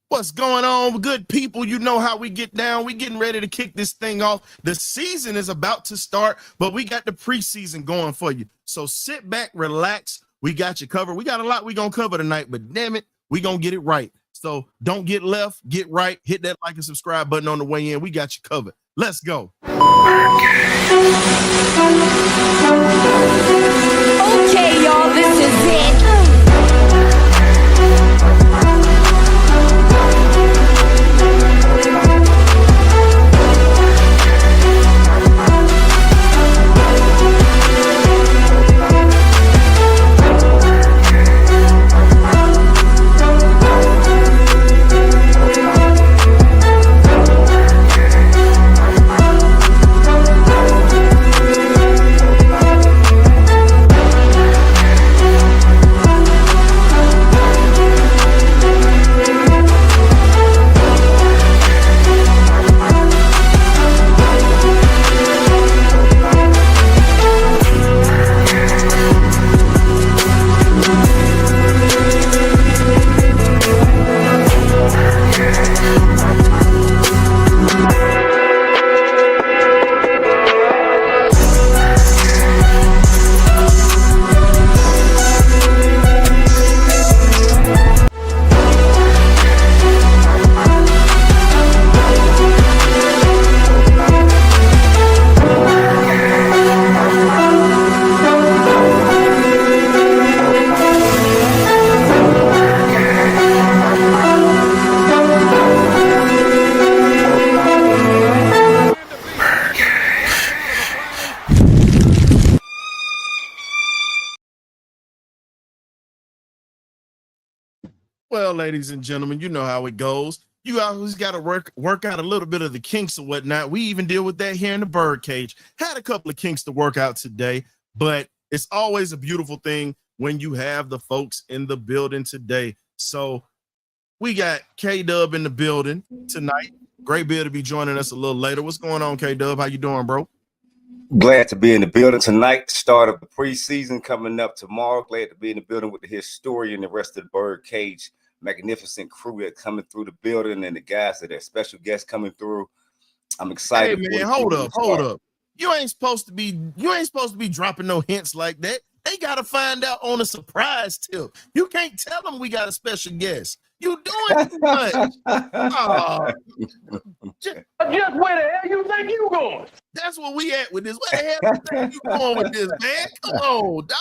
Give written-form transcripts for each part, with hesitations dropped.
What's going on, good people? You know how we get down. We getting ready to kick this thing off. The season is about to start, but we got the preseason going for you. So sit back, relax. We got you covered. We got a lot we gonna cover tonight, but damn it, we gonna get it right. So don't get left, get right. Hit that like and subscribe button on the way in. We got you covered. Let's go. Okay, y'all, this is it. Well, ladies and gentlemen, you know how it goes. You always got to work out a little bit of the kinks and whatnot. We even deal with that here in the Birdcage. Had a couple of kinks to work out today, but it's always a beautiful thing when you have the folks in the building today. So we got K-Dub in the building tonight. Great Bill to be joining us a little later. What's going on, K-Dub? How you doing, bro? Glad to be in the building tonight. Start of the preseason coming up tomorrow. Glad to be in the building with the historian, the rest of the Birdcage. Magnificent crew that coming through the building, and the guys that are special guests coming through. I'm excited. Hey man, hold up. You ain't supposed to be dropping no hints like that. They gotta find out on a surprise tip. You can't tell them we got a special guest. You doing too much. Just where the hell you think you going? That's what we at with this. Where the hell you think you going with this, man? Come on, dog.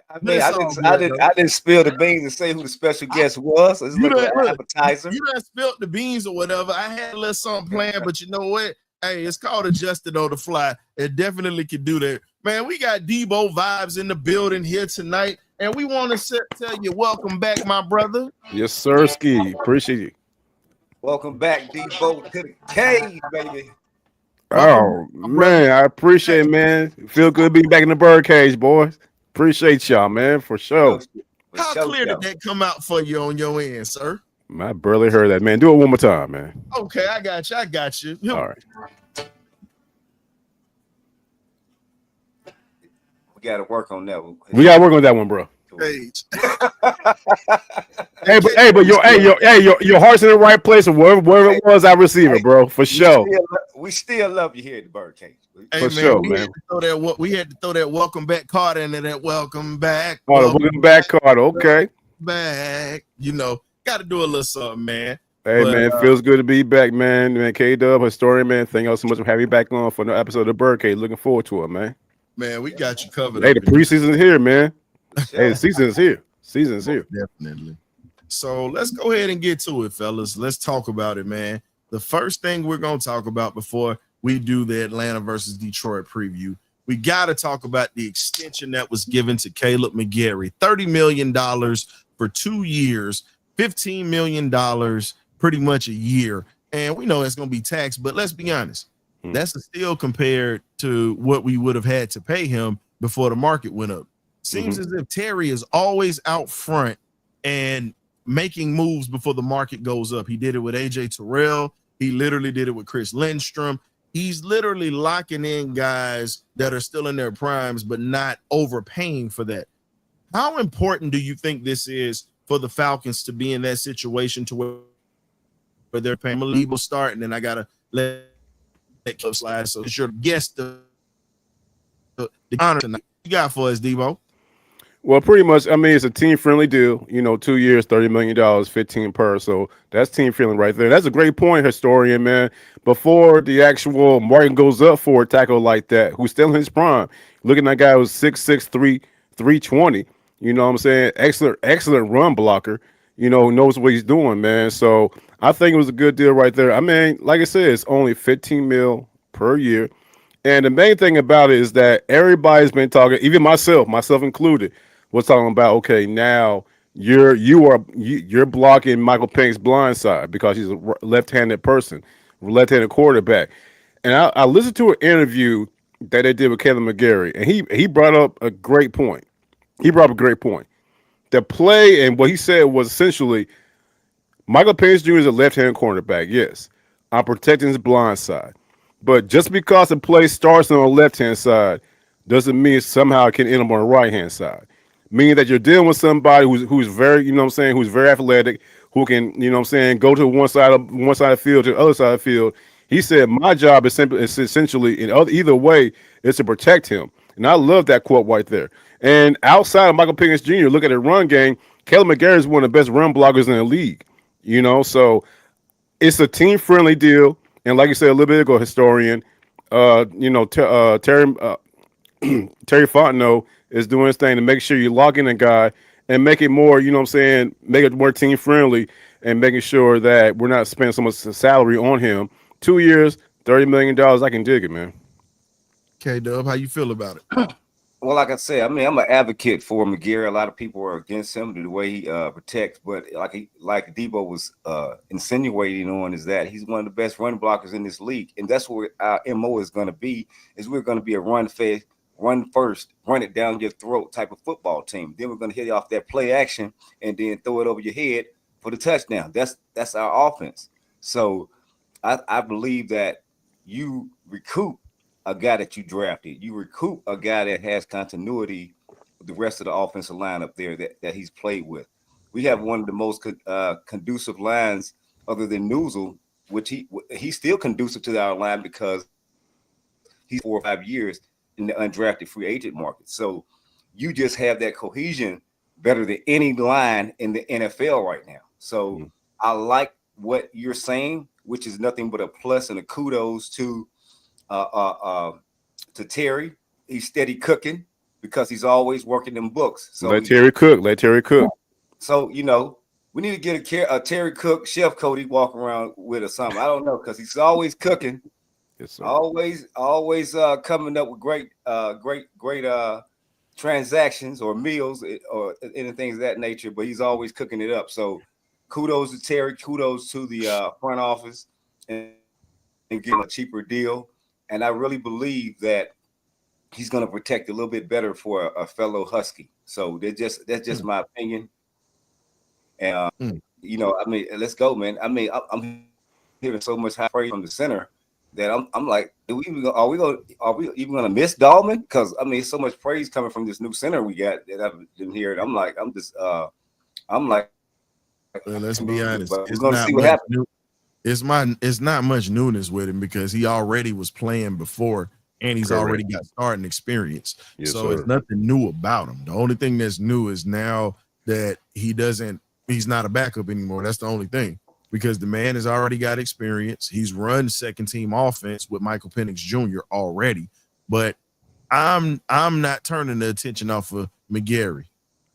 I didn't spill the beans and say who the special guest was. It's an appetizer. You done spilled the beans or whatever. I had a little something planned, but you know what? Hey, it's called adjusted on the fly. It definitely can do that. Man, we got Debo vibes in the building here tonight, and we want to tell you welcome back, my brother. Yes, sir, Ski. Appreciate you. Welcome back, Debo, to the cage, baby. Oh, man, I appreciate it, man. Feel good being back in the Birdcage, boys. Appreciate y'all, man, for sure. How clear did that come out for you on your end, sir? I barely heard that, man. Do it one more time, man. Okay, I got you. All right. We got to work on that one. We got to work on that one, bro. Page. but your heart's in the right place, or wherever it was, I receive it, bro, for sure. We still love you here at the Birdcage. Hey, for man, sure, we man. Had to throw that welcome back card into that welcome back. Welcome back card, okay. Back, you know, got to do a little something, man. Hey, man, feels good to be back, man. Man, K-Dub, historian, man. Thank y'all so much for having me back on for another episode of the Birdcage. Looking forward to it, man. Man, we got you covered. Hey, the preseason is here, man. Hey, the season is here. Season's here. Definitely. So let's go ahead and get to it, fellas. Let's talk about it, man. The first thing we're going to talk about before we do the Atlanta versus Detroit preview, we got to talk about the extension that was given to Caleb McGarry. $30 million for 2 years, $15 million pretty much a year. And we know it's going to be taxed, but let's be honest. That's still compared to what we would have had to pay him before the market went up. Seems as if Terry is always out front and making moves before the market goes up. He did it with AJ Terrell. He literally did it with Chris Lindstrom. He's literally locking in guys that are still in their primes, but not overpaying for that. How important do you think this is for the Falcons to be in that situation to where they're paying Malibu start, and then I gotta let that clip slide. So it's your guest the honor tonight. You got for us, Debo? Well, pretty much. I mean, it's a team-friendly deal. 2 years, $30 million, 15 per. So that's team-friendly right there. That's a great point, historian, man. Before the actual market goes up for a tackle like that, who's still in his prime, looking at that guy who's 6'6", 320. You know what I'm saying? Excellent run blocker. Knows what he's doing, man. So I think it was a good deal right there. I mean, like I said, it's only 15 mil per year. And the main thing about it is that everybody's been talking, even myself included, was talking about, okay, now you're blocking Michael Penix's blind side because he's a left-handed person, left-handed quarterback. And I listened to an interview that they did with Kevin McGarry, and he brought up a great point. The play and what he said was essentially, Michael Penix Jr. is a left-handed cornerback. Yes, I'm protecting his blind side. But just because the play starts on the left-hand side doesn't mean somehow it can end up on the right-hand side. Meaning that you're dealing with somebody who's very, who's very athletic, who can, go to one side of the field to the other side of the field. He said, my job is essentially, either way, is to protect him. And I love that quote right there. And outside of Michael Penix Jr., look at the run game, Kelly McGarry is one of the best run blockers in the league. So it's a team-friendly deal. And like you said a little bit ago, historian, Terry Fontenot is doing his thing to make sure you lock in a guy and make it more, make it more team-friendly and making sure that we're not spending so much salary on him. 2 years, $30 million, I can dig it, man. Okay, Dub, how you feel about it? Well, like I said, I mean, I'm an advocate for McGarry. A lot of people are against him, the way he protects. But like Debo was insinuating on, is that he's one of the best run blockers in this league, and that's what our MO is going to be. Is we're going to be a run first, run it down your throat type of football team. Then we're going to hit off that play action and then throw it over your head for the touchdown. That's our offense. So I believe that you recoup a guy that you drafted. You recoup a guy that has continuity with the rest of the offensive line up there that he's played with. We have one of the most conducive lines other than Newsel, which he's still conducive to our line because he's 4 or 5 years in the undrafted free agent market. So you just have that cohesion better than any line in the NFL right now. So I like what you're saying, which is nothing but a plus and a kudos to Terry. He's steady cooking because he's always working them books. So let Terry cook. So we need to get a Terry Cook chef Cody walk around with or something. I don't know, because he's always cooking. Yes, sir. Always coming up with great transactions or meals or anything of that nature. But he's always cooking it up. So kudos to Terry. Kudos to the front office and getting a cheaper deal. And I really believe that he's going to protect a little bit better for a fellow Husky. So that's just my opinion. And I mean, let's go, man. I mean, I'm hearing so much high praise from the center that I'm like, are we even gonna miss Dahlman? Because I mean, so much praise coming from this new center we got that I've been hearing. I'm like, well, let's be honest. We're gonna see what happens. It's not much newness with him because he already was playing before and he's already got starting experience. Yes, so sir. It's nothing new about him. The only thing that's new is now that he's not a backup anymore. That's the only thing, because the man has already got experience. He's run second team offense with Michael Penix Jr. already, but I'm not turning the attention off of McGarry.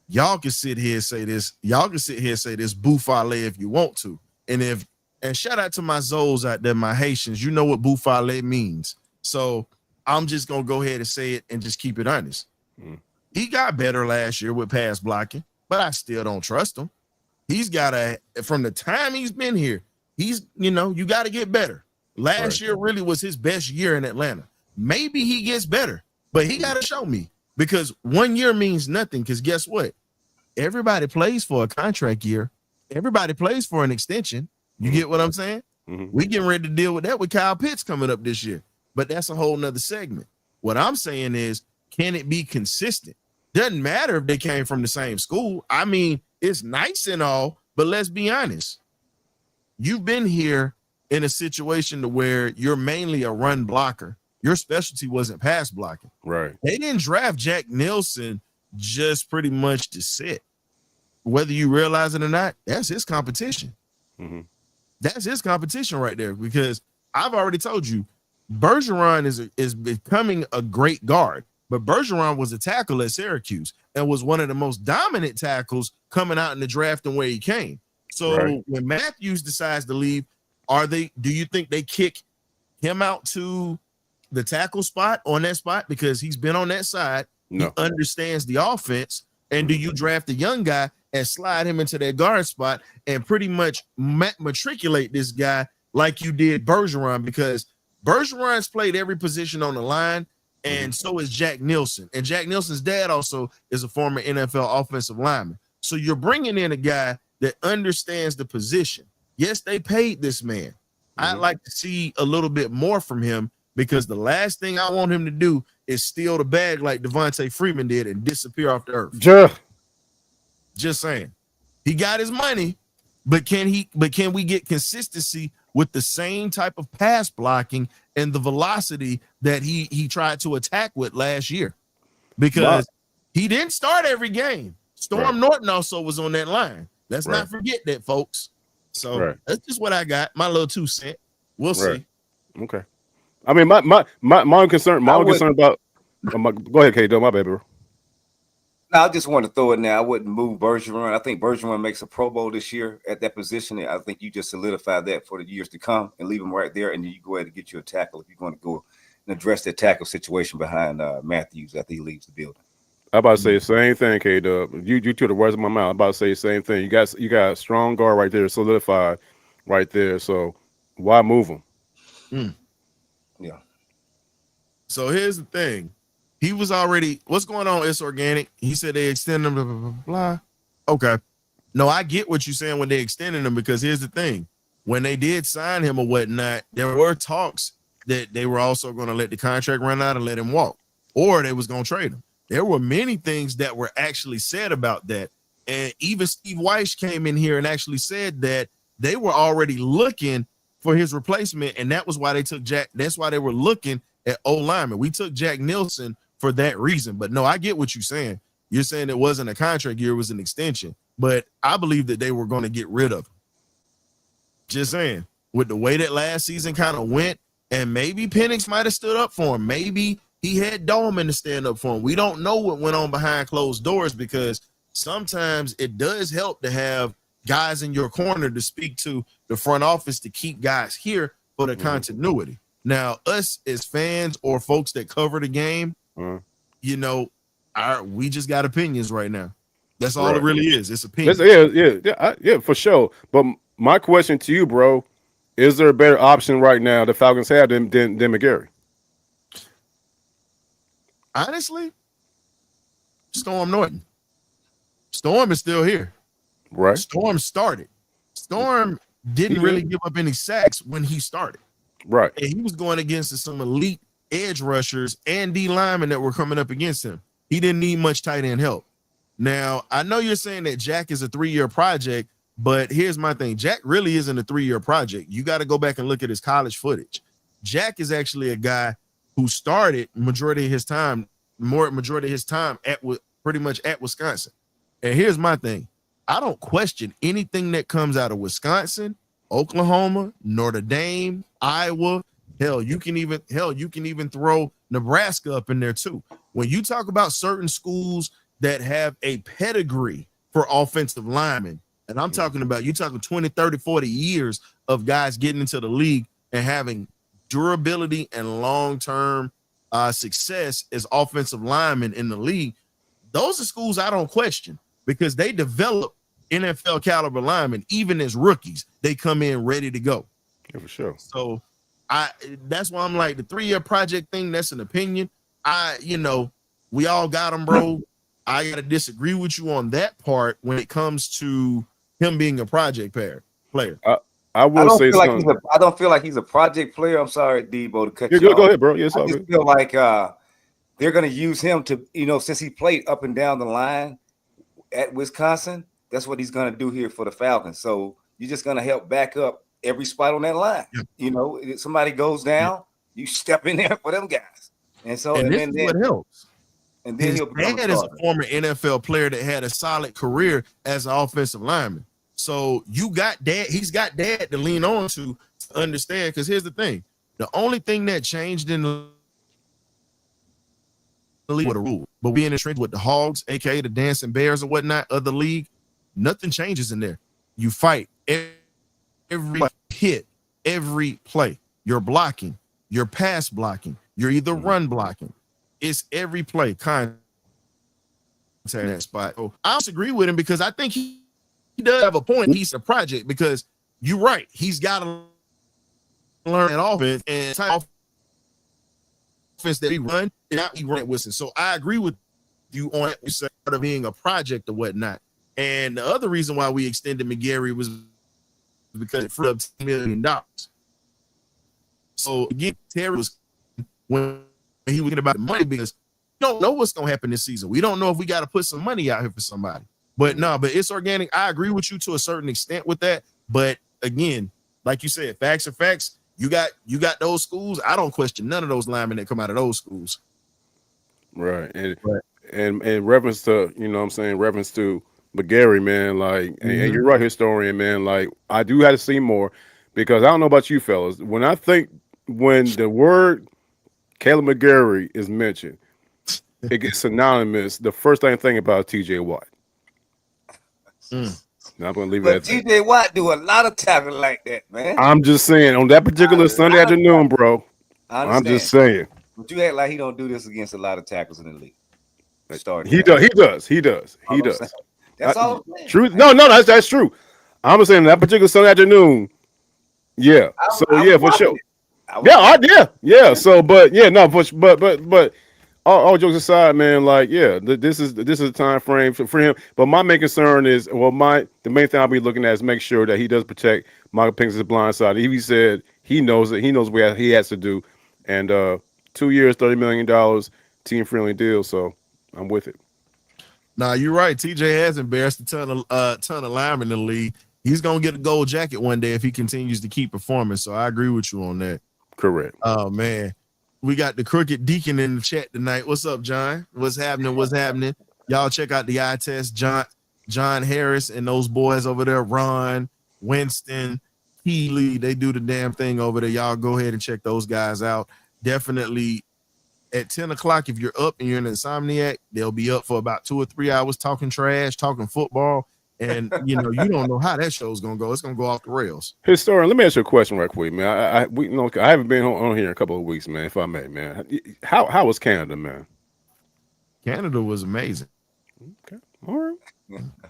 Y'all can sit here and say this. Buffale if you want to. And shout out to my Zoles out there, my Haitians. You know what Buffale means. So I'm just going to go ahead and say it and just keep it honest. He got better last year with pass blocking, but I still don't trust him. From the time he's been here, you got to get better. Last year really was his best year in Atlanta. Maybe he gets better, but he got to show me, because 1 year means nothing. Because guess what? Everybody plays for a contract year. Everybody plays for an extension. You get what I'm saying? We getting ready to deal with that with Kyle Pitts coming up this year, but that's a whole nother segment. What I'm saying is, can it be consistent? Doesn't matter if they came from the same school. I mean, it's nice and all, but let's be honest. you've been here in a situation to where you're mainly a run blocker. Your specialty wasn't pass blocking. Right. They didn't draft Jack Nielsen just pretty much to sit. Whether you realize it or not, that's his competition. Mm-hmm. That's his competition right there, because I've already told you, Bergeron is becoming a great guard, but Bergeron was a tackle at Syracuse and was one of the most dominant tackles coming out in the draft and where he came. So when Matthews decides to leave, do you think they kick him out to the tackle spot on that spot because he's been on that side? No. He understands the offense. And do you draft a young guy and slide him into that guard spot and pretty much matriculate this guy like you did Bergeron? Because Bergeron's played every position on the line, and so is Jack Nielsen. And Jack Nielsen's dad also is a former NFL offensive lineman. So you're bringing in a guy that understands the position. Yes, they paid this man. I'd like to see a little bit more from him, because the last thing I want him to do is steal the bag like Devontae Freeman did and disappear off the earth. Just saying. He got his money, but can we get consistency with the same type of pass blocking and the velocity that he tried to attack with last year? Because he didn't start every game. Storm Norton also was on that line. Let's not forget that, folks. So that's just what I got. My little 2 cents. We'll see. Okay. I mean, my concern about. Go ahead, K-Dub. My baby. No, I just want to throw it now. I wouldn't move Bergeron. I think Bergeron makes a Pro Bowl this year at that position. I think you just solidify that for the years to come and leave him right there, and then you go ahead and get you a tackle if you're going to go and address that tackle situation behind Matthews after he leaves the building. I'm about to say the same thing, K-Dub. You took the words of my mouth. I'm about to say the same thing. You got a strong guard right there, solidified right there. So why move him? Yeah. So here's the thing. He was already, what's going on? It's organic. He said they extend him, blah, blah, blah, blah. Okay. No, I get what you're saying when they extended him, because here's the thing. When they did sign him or whatnot, there were talks that they were also going to let the contract run out and let him walk, or they was going to trade him. There were many things that were actually said about that. And even Steve Weiss came in here and actually said that they were already looking for his replacement. And that was why they took Jack. That's why they were looking at O-lineman. We took Jack Nielsen for that reason. But no, I get what you're saying. You're saying it wasn't a contract year, it was an extension. But I believe that they were going to get rid of him. Just saying. With the way that last season kind of went, and maybe Penix might have stood up for him. Maybe he had Dolman to stand up for him. We don't know what went on behind closed doors, because sometimes it does help to have guys in your corner to speak to the front office to keep guys here for the continuity. Now, us as fans or folks that cover the game, you know, we just got opinions right now. That's all it really is. It's opinions. Yeah, for sure. But my question to you, bro, is there a better option right now the Falcons have than McGarry? Honestly, Storm Norton. Storm is still here. Right. Storm started. Storm didn't really give up any sacks when he started. Right. And he was going against some elite edge rushers and D linemen that were coming up against him. He didn't need much tight end help. Now, I know you're saying that Jack is a 3-year project, but here's my thing. Jack really isn't a 3-year project. You got to go back and look at his college footage. Jack is actually a guy who started majority of his time at pretty much at Wisconsin. And here's my thing. I don't question anything that comes out of Wisconsin, Oklahoma, Notre Dame, Iowa. Hell, you can even throw Nebraska up in there too. When you talk about certain schools that have a pedigree for offensive linemen, and I'm talking about, you're talking 20, 30, 40 years of guys getting into the league and having durability and long-term success as offensive linemen in the league, those are schools I don't question, because they develop NFL caliber linemen. Even as rookies, they come in ready to go. Yeah, for sure. So that's why I'm like, the 3-year project thing, that's an opinion. We all got them, bro. I got to disagree with you on that part when it comes to him being a project player. I will say something. I don't feel like he's a project player. I'm sorry, Debo, to cut you off. Go ahead, bro. Yes, I just feel like they're going to use him to, since he played up and down the line at Wisconsin, that's what he's going to do here for the Falcons. So you're just going to help back up every spot on that line. Yeah. You know, if somebody goes down, you step in there for them guys. And so, And this is what helps. And then His he'll become dad is a former NFL player that had a solid career as an offensive lineman. So you got dad, he's got dad to lean on to understand. Because here's the thing: the only thing that changed in the league with a rule, but being in the trench with the Hogs, aka the Dancing Bears or whatnot of the league, nothing changes in there. You fight every hit, every play. You're blocking, you're pass blocking, you're either run blocking. It's every play kind of that spot. So I disagree with him because I think he does have a point. He's a project because you're right. He's got to learn that offense and type of offense that he run, and now he run with it. So I agree with you on it of being a project or whatnot. And the other reason why we extended McGarry was because it freed up $10 million. So again, Terry was when he was thinking about the money because we don't know what's going to happen this season. We don't know if we got to put some money out here for somebody. But no, but it's organic. I agree with you to a certain extent with that. But again, like you said, facts are facts. You got those schools. I don't question none of those linemen that come out of those schools. Right. And reference to, you know what I'm saying, reference to McGarry, man, like, and you're right, historian, man, like, I do have to see more because I don't know about you fellas. When the word Caleb McGarry is mentioned, it gets synonymous. The first thing I think about is TJ Watt. Now I'm gonna leave it at that. TJ Watt do a lot of tackling like that, man. I'm just saying on that particular Sunday afternoon, bro. I'm just saying. But you act like he don't do this against a lot of tackles in the league. He does. That's all. True. No, that's true. I'm saying that particular Sunday afternoon. Yeah. So yeah, for sure. Yeah. So, but yeah, no, but all jokes aside, man, like, yeah, this is a time frame for him. But my main concern is, the main thing I'll be looking at is make sure that he does protect Michael Pinkster's blind side. He said he knows what he has to do, and 2 years, $30 million, team friendly deal. So I'm with it. Nah, you're right. TJ has embarrassed a ton of linemen in the league. He's gonna get a gold jacket one day if he continues to keep performing. So I agree with you on that. Correct. Oh man, we got the Crooked Deacon in the chat tonight. What's up, John? What's happening? Y'all check out the eye test. John Harris and those boys over there, Ron, Winston, Healy. They do the damn thing over there. Y'all go ahead and check those guys out. Definitely. At 10 o'clock, if you're up and you're an insomniac, they'll be up for about 2 or 3 hours talking trash, talking football. And, you don't know how that show's going to go. It's going to go off the rails. Historian, let me ask you a question right quick, man. I haven't been on here in a couple of weeks, man, if I may, man. How was Canada, man? Canada was amazing. Okay. All right.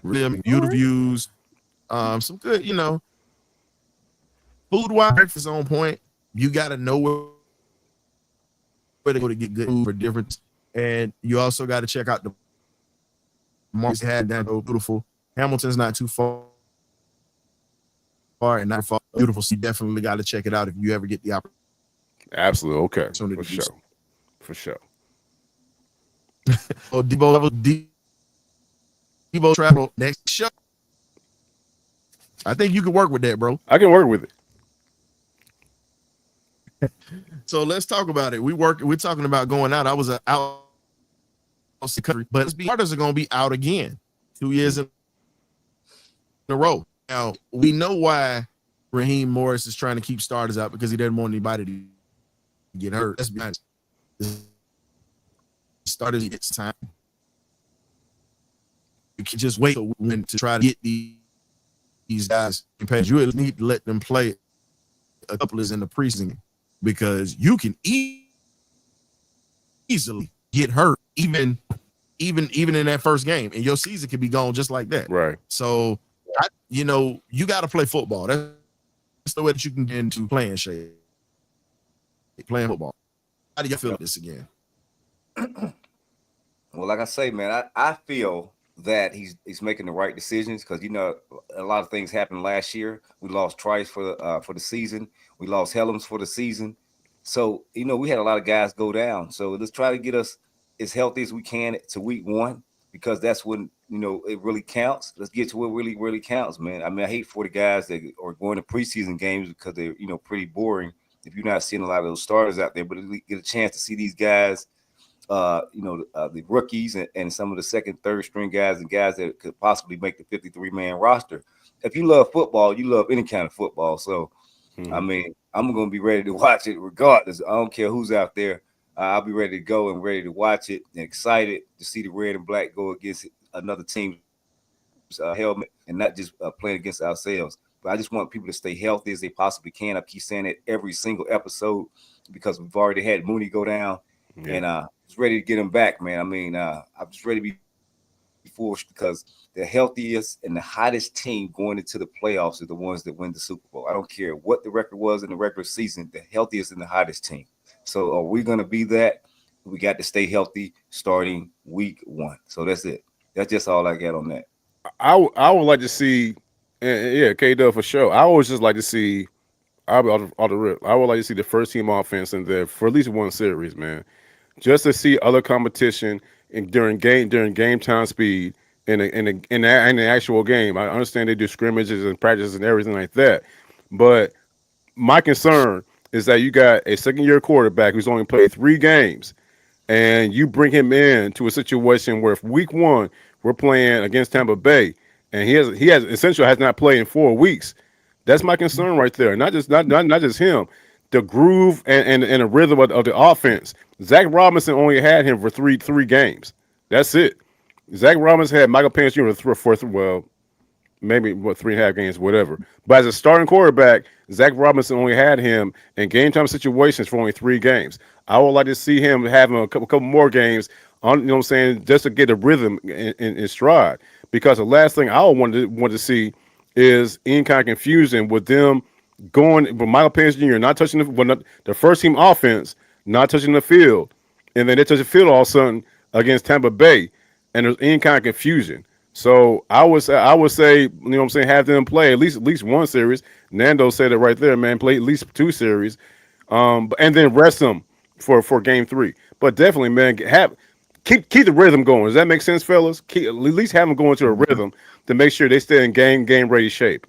Really beautiful views. Some good, food-wise, breakfast on point. You got to know where to go to get good food for difference. And you also got to check out the markets had down so beautiful. Hamilton's not too far and not far beautiful. So you definitely got to check it out if you ever get the opportunity. Absolutely. Okay. For sure. Oh, Debo travel next show. I think you can work with that, bro. I can work with it. So let's talk about it. We're talking about going out. I was out of the country, but the starters are going to be out again 2 years in a row. Now, we know why Raheem Morris is trying to keep starters out because he doesn't want anybody to get hurt. Let's be honest. Starters get time. You can just wait to try to get these guys in pace. You need to let them play a couple is in the preseason. Because you can easily get hurt even in that first game, and your season could be gone just like that. Right. So, you got to play football. That's the way that you can get into playing shape. Playing football. How do you feel this again? Well, like I say, man, I feel that he's making the right decisions because a lot of things happened last year. We lost Trice for the season. We lost Helms for the season. So we had a lot of guys go down. So let's try to get us as healthy as we can to week 1. because that's when it really counts. Let's get to what really counts, man. I mean, I hate for the guys that are going to preseason games because they're pretty boring if you're not seeing a lot of those starters out there. But get a chance to see these guys, the rookies and some of the second, third string guys and guys that could possibly make the 53-man roster. If you love football, you love any kind of football. So, I mean, I'm going to be ready to watch it regardless. I don't care who's out there. I'll be ready to go and ready to watch it and excited to see the red and black go against another team's helmet and not just playing against ourselves. But I just want people to stay healthy as they possibly can. I keep saying it every single episode because we've already had Mooney go down, and just ready to get him back, man. I mean, I'm just ready to be forced because the healthiest and the hottest team going into the playoffs are the ones that win the Super Bowl. I don't care what the record was in the regular season, the healthiest and the hottest team. So are we going to be that? We got to stay healthy starting week 1. So that's it. That's just all I got on that. I would like to see, K-Dub for sure. I always just like to see, I'll be all the rip. I would like to see the first team offense in there for at least one series, man, just to see other competition during game time speed in the actual game. I understand they do scrimmages and practices and everything like that, but my concern is that you got a second-year quarterback who's only played 3 games, and you bring him in to a situation where if week 1 we're playing against Tampa Bay, and he has essentially has not played in 4 weeks. That's my concern right there. Not just him, the groove and the rhythm of the offense. Zach Robinson only had him for three games. That's it. Zach Robinson had Michael Penix Jr. for maybe 3.5 games, whatever. But as a starting quarterback, Zach Robinson only had him in game time situations for only 3 games. I would like to see him having a couple more games on, you know what I'm saying, just to get a rhythm in stride. Because the last thing I would want to see is any kind of confusion with them going with Michael Penix Jr. not touching the first team offense, not touching the field, and then they touch the field all of a sudden against Tampa Bay, and there's any kind of confusion. So I would say, you know what I'm saying, have them play at least one series. Nando said it right there, man. Play at least 2 series, and then rest them for game 3. But definitely, man, keep the rhythm going. Does that make sense, fellas? At least have them going to a rhythm to make sure they stay in game ready shape.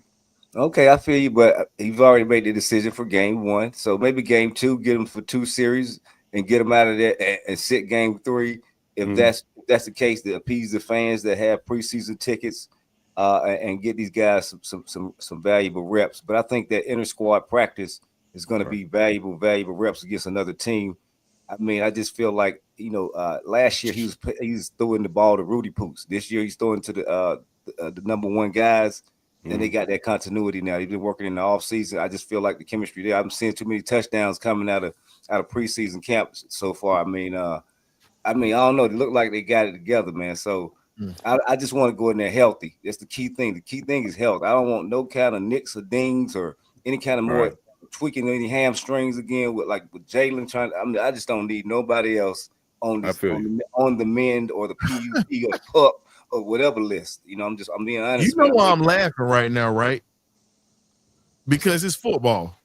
Okay, I feel you, but you've already made the decision for game 1. So maybe game 2, get them for 2 series and get them out of there and sit game 3. If that's the case, to appease the fans that have preseason tickets and get these guys some valuable reps. But I think that inter squad practice is going to be valuable reps against another team. I mean, I just feel like last year he was throwing the ball to Rudy Poots. This year he's throwing to the number 1 guys. And they got that continuity now. They've been working in the offseason. I just feel like the chemistry there. I'm seeing too many touchdowns coming out of preseason camp so far. I mean, I don't know. They look like they got it together, man. So I just want to go in there healthy. That's the key thing. The key thing is health. I don't want no kind of nicks or dings or any kind of more tweaking any hamstrings again with Jalen trying. I just don't need nobody else on the mend or the PUP or the pup or whatever list. I'm being honest. You know why I'm laughing right now, right? Because it's football.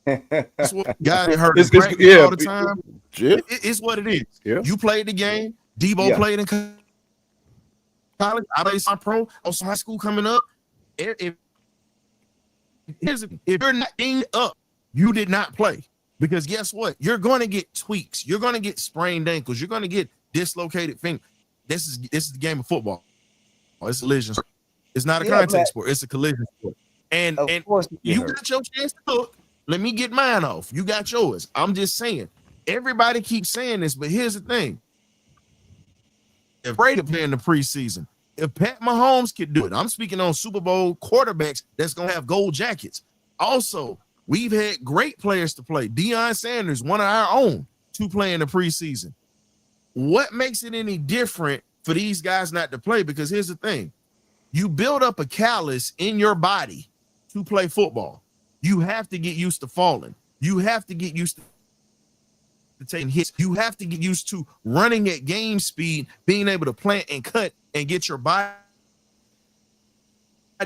It's what guys hurt all the time. It's what it is. Yeah. You played the game. Debo played in college. I played some pro. Also high school coming up. If you're not dinged up, you did not play. Because guess what? You're going to get tweaks. You're going to get sprained ankles. You're going to get dislocated fingers. This is the game of football. It's a collision. It's not a contact sport. It's a collision sport. And you got your chance to cook. Let me get mine off. You got yours. I'm just saying. Everybody keeps saying this, but here's the thing. If Brady play in the preseason, if Pat Mahomes could do it, I'm speaking on Super Bowl quarterbacks that's going to have gold jackets. Also, we've had great players to play. Deion Sanders, one of our own, to play in the preseason. What makes it any different for these guys not to play? Because here's the thing. You build up a callus in your body to play football. You have to get used to falling. You have to get used to taking hits. You have to get used to running at game speed, being able to plant and cut and get your body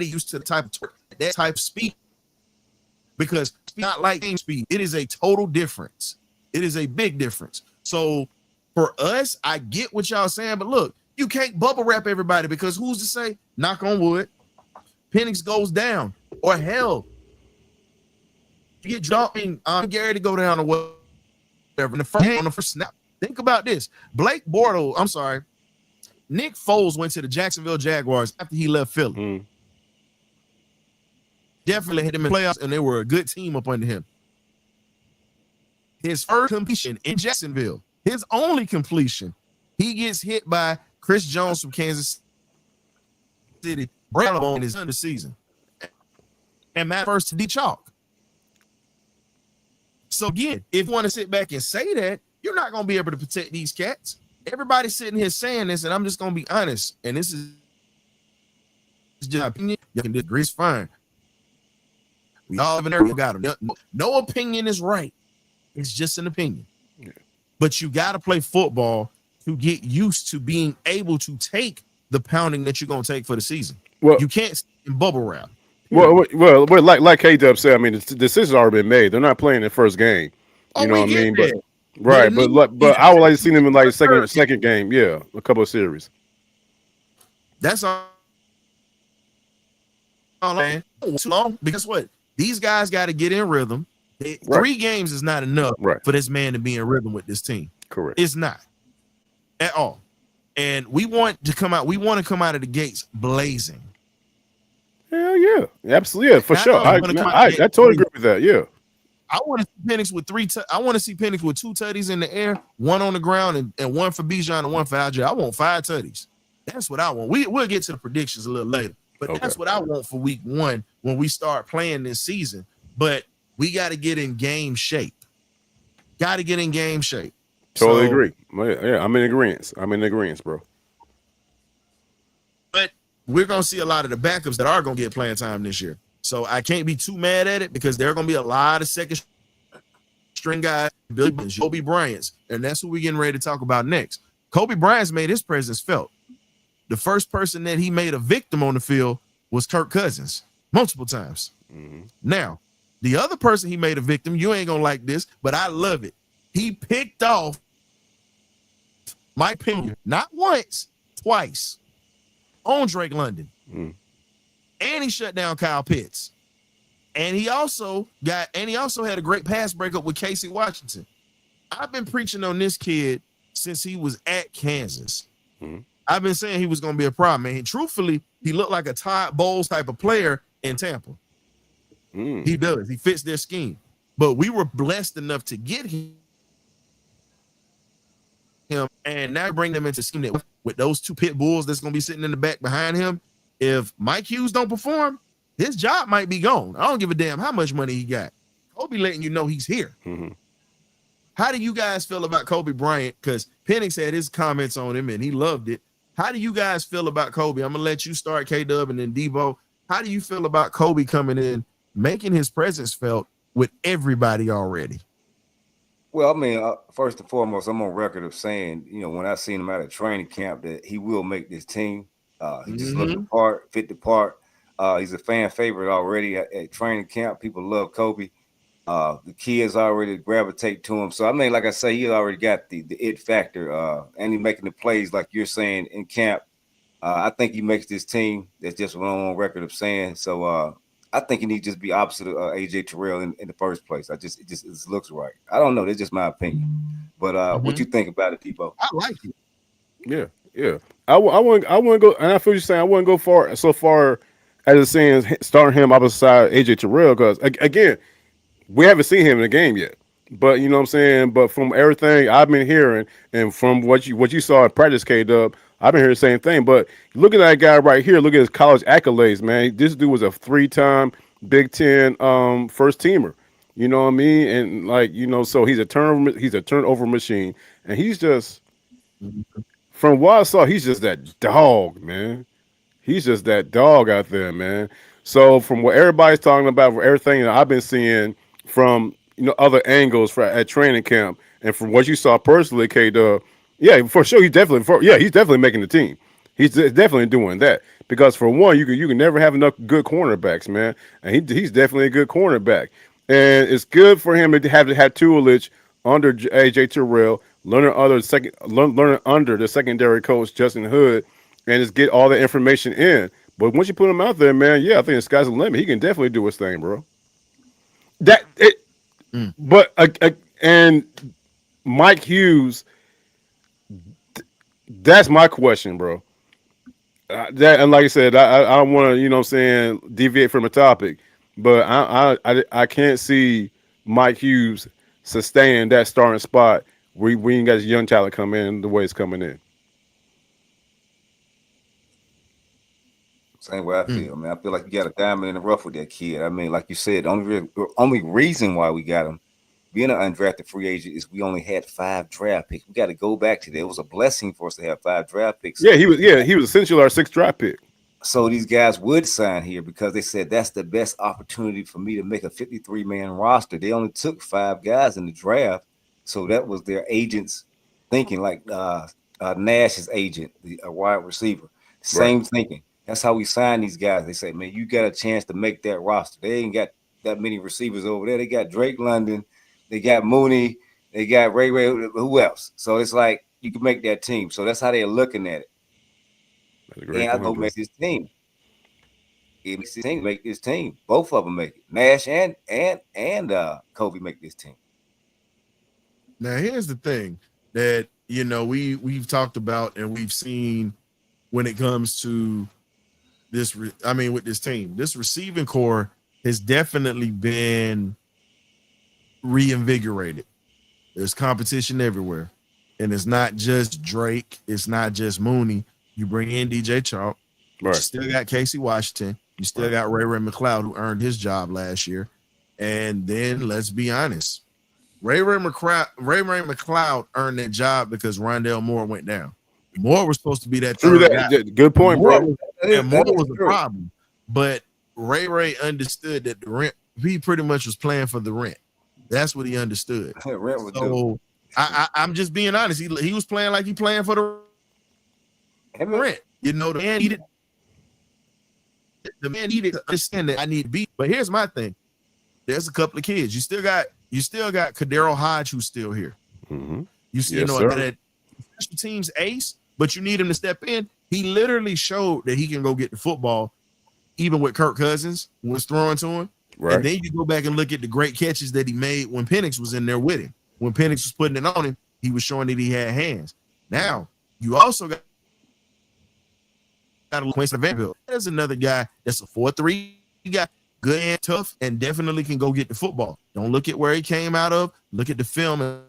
used to the type of speed. Because it's not like game speed. It is a total difference. It is a big difference. So for us, I get what y'all saying, but look, You can't bubble wrap everybody because who's to say, knock on wood, Penix goes down, or hell, you get dropped in Gary to go down or whatever on the first snap. Think about this. Nick Foles went to the Jacksonville Jaguars after he left Philly. Definitely hit him in playoffs, and they were a good team up under him. His first completion in Jacksonville, his only completion, he gets hit by Chris Jones from Kansas City. Brown is under season, and Matt first to D Chalk. So again, if you want to sit back and say that, you're not going to be able to protect these cats. Everybody's sitting here saying this, and I'm just going to be honest. And this is just my opinion. You can disagree, it's fine. We all have an area. Got them. No opinion is right. It's just an opinion. Yeah. But you got to play football to get used to being able to take the pounding that you're going to take for the season. Well, you can't sit in bubble wrap. Well, like K-Dub said, I mean, the decision's already been made. They're not playing the first game. You know what I mean? But, right, but I would like to see them in like second game. Yeah, a couple of series. That's all. Man, too long because what? These guys got to get in rhythm. 3 games is not enough for this man to be in rhythm with this team. Correct. It's not at all. And we want to come out. We want to come out of the gates blazing. Hell yeah, absolutely, yeah, for sure. I totally agree with that. Yeah, I want to see Penix with I want to see Penix with 2 tutties in the air, 1 on the ground, and 1 for Bijan and 1 for Algier. I want 5 tutties. That's what I want. We'll get to the predictions a little later, but that's what I want for week 1 when we start playing this season. But we got to get in game shape. Got to get in game shape. Totally agree. Yeah, I'm in agreement, bro. But we're going to see a lot of the backups that are going to get playing time this year. So I can't be too mad at it because there are going to be a lot of second string guys, Kobe Bryant's, and that's what we're getting ready to talk about next. Kobe Bryant's made his presence felt. The first person that he made a victim on the field was Kirk Cousins, multiple times. Mm-hmm. Now, the other person he made a victim, you ain't going to like this, but I love it. He picked off Mike Pena, not once, twice, on Drake London. Mm. And he shut down Kyle Pitts. And he also had a great pass breakup with Casey Washington. I've been preaching on this kid since he was at Kansas. Mm. I've been saying he was going to be a problem. And truthfully, he looked like a Todd Bowles type of player in Tampa. Mm. He does. He fits their scheme. But we were blessed enough to get him. And now bring them into scheme that with those 2 pit bulls that's going to be sitting in the back behind him. If Mike Hughes don't perform, his job might be gone. I don't give a damn how much money he got. Kobe letting you know he's here. Mm-hmm. How do you guys feel about Kobe Bryant? Because Penix had his comments on him and he loved it. How do you guys feel about Kobe? I'm going to let you start, K-Dub, and then Debo. How do you feel about Kobe coming in, making his presence felt with everybody already? Well, I mean, first and foremost, I'm on record of saying, when I seen him out of training camp, that he will make this team. He just looked the part, fit the part. He's a fan favorite already at training camp. People love Kobe. The kids already gravitate to him. So, I mean, like I say, he already got the it factor. And he making the plays like you're saying in camp. I think he makes this team. That's just what I'm on record of saying. So, I think he needs to just be opposite of AJ Terrell in the first place. It just looks right. I don't know. That's just my opinion. But what you think about it, Debo? I like it. Yeah. I wouldn't go, and I feel you saying I wouldn't go so far as saying starting him opposite AJ Terrell because again, we haven't seen him in the game yet. But you know what I'm saying. But from everything I've been hearing and from what you saw in practice, K-Dub, I've been hearing the same thing. But look at that guy right here. Look at his college accolades, man. This dude was a 3-time Big Ten first teamer. You know what I mean? And so he's a turnover machine, and he's just. From what I saw, he's just that dog, man. He's just that dog out there, man. So from what everybody's talking about, for everything that I've been seeing from other angles at training camp, and from what you saw personally, K-Dub, yeah, for sure, he's definitely making the team. He's definitely doing that because for one, you can never have enough good cornerbacks, man, and he's definitely a good cornerback, and it's good for him to have Tuilich under AJ Terrell. learning under the secondary coach Justin Hood, and just get all the information in. But once you put him out there, man, yeah, I think the sky's the limit. He can definitely do his thing, bro. That it, but and Mike Hughes, that's my question, bro. That, and like I said, I don't want to, you know what I'm saying, deviate from the topic, but I can't see Mike Hughes sustaining that starting spot. We ain't got this young talent come in the way it's coming in. Same way I feel, man. I feel like you got a diamond in the rough with that kid. I mean, like you said, the only reason why we got him being an undrafted free agent is we only had 5 draft picks. We got to go back to that. It was a blessing for us to have 5 draft picks. Yeah, he was essentially our 6th draft pick. So these guys would sign here because they said that's the best opportunity for me to make a 53-man roster. They only took 5 guys in the draft, so that was their agents thinking, like Nash's agent, the wide receiver. Same thinking. That's how we sign these guys. They say, man, you got a chance to make that roster. They ain't got that many receivers over there. They got Drake London, they got Mooney, they got Ray, who else? So it's like you can make that team. So that's how they're looking at it. And I go make this team. Make this team. Both of them make it. Nash and Kobe make this team. Now here's the thing that we've talked about and we've seen when it comes to this. With this team, this receiving core has definitely been reinvigorated. There's competition everywhere, and it's not just Drake. It's not just Mooney. You bring in DJ Chalk. You still got Casey Washington. You still got Ray McLeod, who earned his job last year. And then let's be honest, Ray McLeod earned that job because Rondale Moore went down. Moore was supposed to be that third guy. Good point, Moore, bro. And Moore was a problem, but Ray understood that the rent. He pretty much was playing for the rent. That's what he understood. So I'm just being honest. He was playing like he playing for the rent. The man needed to understand that I need to be. But here's my thing. There's a couple of kids. You still got Kadero Hodge who's still here. Mm-hmm. That special teams ace, but you need him to step in. He literally showed that he can go get the football, even with Kirk Cousins was throwing to him. Right. And then you go back and look at the great catches that he made when Penix was in there with him. When Penix was putting it on him, he was showing that he had hands. Now, you also got Quincy Vanderbilt. There's another guy that's a 4-3 guy, good and tough, and definitely can go get the football. Don't look at where he came out of. Look at the film and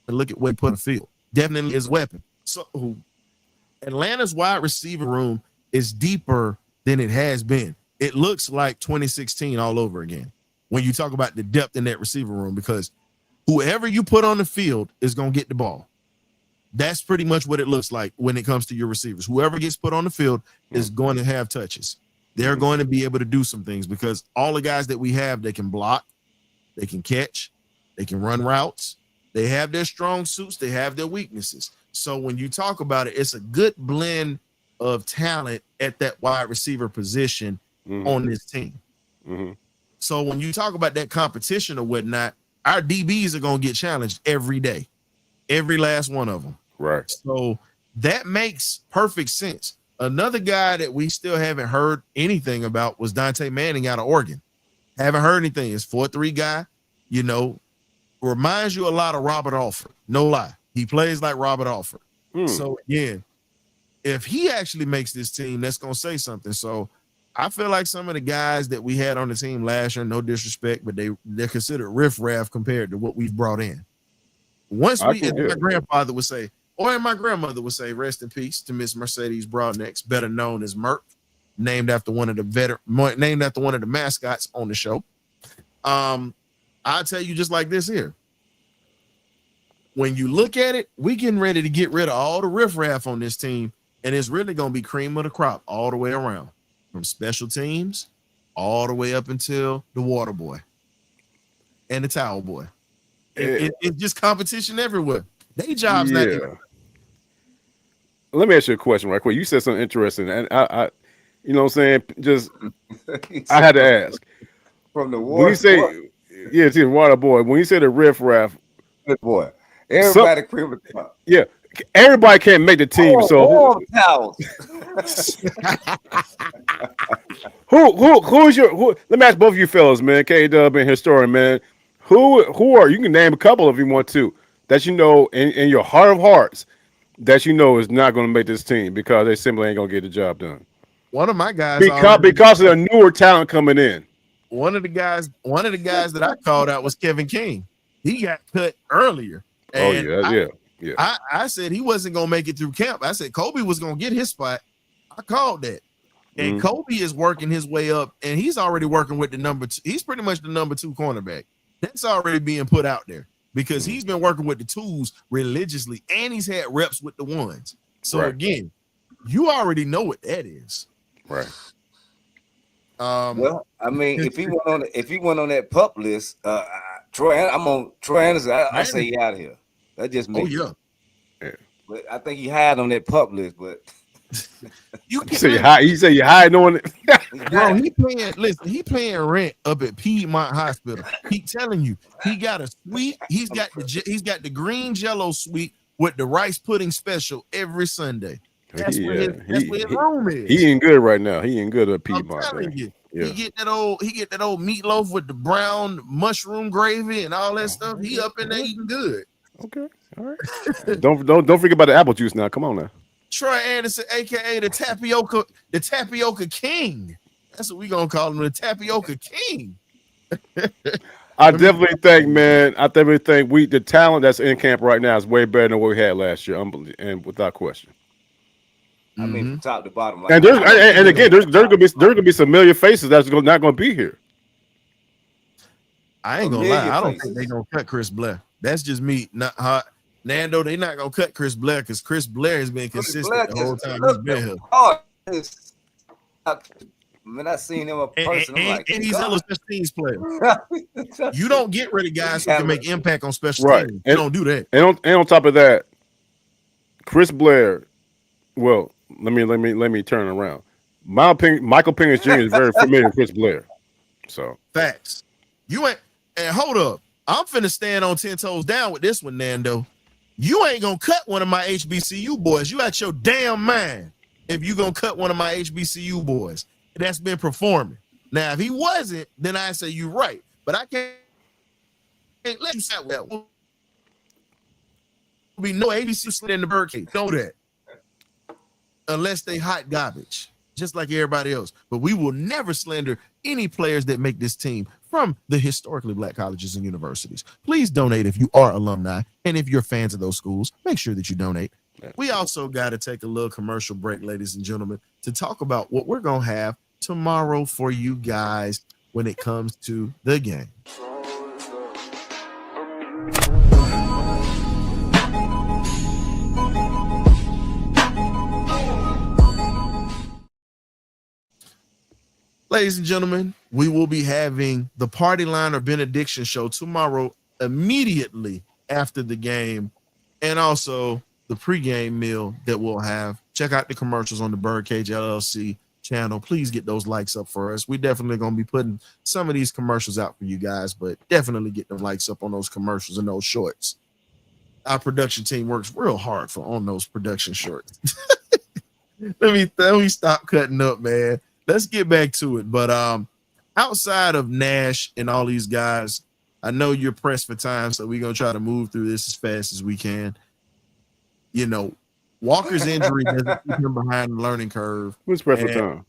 look at what he put in the field. Definitely his weapon. So Atlanta's wide receiver room is deeper than it has been. It looks like 2016 all over again when you talk about the depth in that receiver room, because whoever you put on the field is going to get the ball. That's pretty much what it looks like when it comes to your receivers. Whoever gets put on the field is going to have touches. They're going to be able to do some things because all the guys that we have, they can block, they can catch, they can run routes. They have their strong suits. They have their weaknesses. So when you talk about it, it's a good blend of talent at that wide receiver position on this team. Mm-hmm. So when you talk about that competition or whatnot, our DBs are going to get challenged every day, every last one of them. Right. So that makes perfect sense. Another guy that we still haven't heard anything about was Dante Manning out of Oregon. Haven't heard anything. It's 4-3 guy, reminds you a lot of Robert Alford. No lie. He plays like Robert Alford. So again, if he actually makes this team, that's going to say something. So I feel like some of the guys that we had on the team last year, no disrespect, but they're considered riffraff compared to what we've brought in. As my grandfather would say, or my grandmother would say, rest in peace to Miss Mercedes Broadnecks, better known as Merc, named after one of the mascots on the show. I'll tell you just like this here. When you look at it, we getting ready to get rid of all the riffraff on this team, and it's really going to be cream of the crop all the way around, from special teams all the way up until the water boy and the towel boy. It's just competition everywhere. They jobs not even. Let me ask you a question right quick. You said something interesting, and I you know what I'm saying? Just I had to ask. From the water. When you say, it's the water boy. When you say the riffraff, Good boy. Everybody cream of the crop. Yeah, everybody can't make the team. Oh, So warm towels. who's your? Let me ask both of you fellas, man. K Dub and Historian, man. Who are you? Can name a couple if you want to that you know in your heart of hearts that you know is not going to make this team because they simply ain't going to get the job done. One of my guys Because of the newer talent coming in. One of the guys that I called out was Kevin King. He got cut earlier. And yeah. I said he wasn't gonna make it through camp. I said Kobe was gonna get his spot. I called that. And Kobe is working his way up, and he's already working with the number two. He's pretty much the number 2 cornerback. That's already being put out there because he's been working with the twos religiously, and he's had reps with the ones. So again, you already know what that is. Right. Well, I mean, if he went on that pup list, I'm on Troy Anderson. I say he out of here. That just me. Oh yeah. But I think he hide on that pup list. But you say you hiding on it. Bro, he paying rent up at Piedmont Hospital. He telling you he got a suite. He's got the green jello suite with the rice pudding special every Sunday. That's where his room is. He ain't good right now. He ain't good at Piedmont. I'm telling you. Yeah. He get that old meatloaf with the brown mushroom gravy and all that stuff. He up in there eating good. Okay. All right. don't forget about the apple juice now. Come on now. Troy Anderson, aka the tapioca king. That's what we gonna call him, the tapioca king. I definitely think the talent that's in camp right now is way better than what we had last year, and without question. I mean, from top to bottom. Like, and again, there's gonna be some familiar faces that's not gonna be here. I ain't gonna lie. I don't think they're gonna cut Chris Blair. That's just me. Not hot. Nando, they're not gonna cut Chris Blair because Chris Blair has been consistent the whole time he's been here. Man, I seen him a person. And he's a special teams player. You don't get rid of guys who can make impact on special teams. You don't do that. And on top of that, Chris Blair. Well, let me turn it around. My opinion, Michael Penix Jr. is very familiar with Chris Blair. So facts. You ain't and hold up. I'm finna stand on 10 toes down with this one, Nando. You ain't gonna cut one of my HBCU boys. You out your damn mind if you gonna cut one of my HBCU boys that's been performing. Now, if he wasn't, then I say you right. But I can't let you say that. There'll be no HBCU slid in the birdcage. Know that. Unless they hot garbage, just like everybody else. But we will never slander any players that make this team from the historically black colleges and universities. Please donate if you are alumni, and if you're fans of those schools, make sure that you donate. We also got to take a little commercial break, ladies and gentlemen, to talk about what we're going to have tomorrow for you guys when it comes to the game. Ladies and gentlemen, we will be having the Party Line or Benediction show tomorrow immediately after the game, and also the pregame meal that we'll have. Check out the commercials on the Birdcage LLC channel. Please get those likes up for us. We're definitely going to be putting some of these commercials out for you guys, but definitely get them likes up on those commercials and those shorts. Our production team works real hard on those production shorts. Let me stop cutting up, man. Let's get back to it. But outside of Nash and all these guys, I know you're pressed for time, so we're going to try to move through this as fast as we can. You know, Walker's injury doesn't keep him behind the learning curve. Who's pressed for time?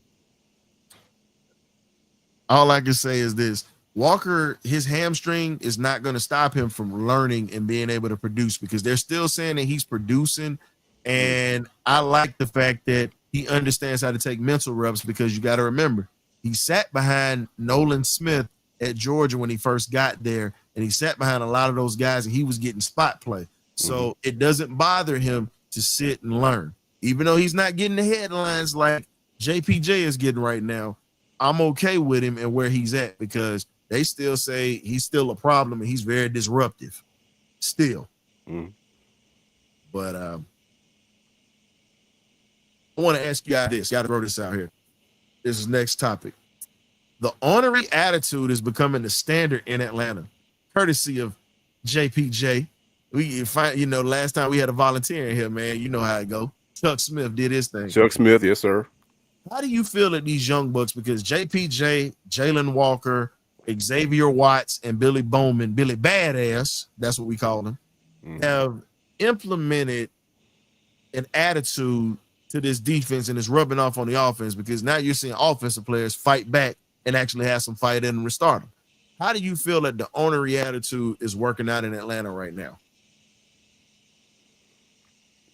All I can say is this. Walker, his hamstring is not going to stop him from learning and being able to produce because they're still saying that he's producing. And I like the fact that he understands how to take mental reps because you got to remember, he sat behind Nolan Smith at Georgia when he first got there, and he sat behind a lot of those guys, and he was getting spot play. So it doesn't bother him to sit and learn. Even though he's not getting the headlines like JPJ is getting right now, I'm okay with him and where he's at because they still say he's still a problem and he's very disruptive still. But I want to ask you guys this. Got to throw this out here. This is next topic. The ornery attitude is becoming the standard in Atlanta, courtesy of JPJ We find, last time we had a volunteer in here, man. You know how it go. Chuck Smith did his thing. Chuck Smith, yes, sir. How do you feel at these young bucks? Because JPJ, Jalen Walker, Xavier Watts, and Billy Bowman, Billy Badass, that's what we call them, have implemented an attitude to this defense, and it's rubbing off on the offense because now you're seeing offensive players fight back and actually have some fight in and restart them. How do you feel that the ornery attitude is working out in Atlanta right now?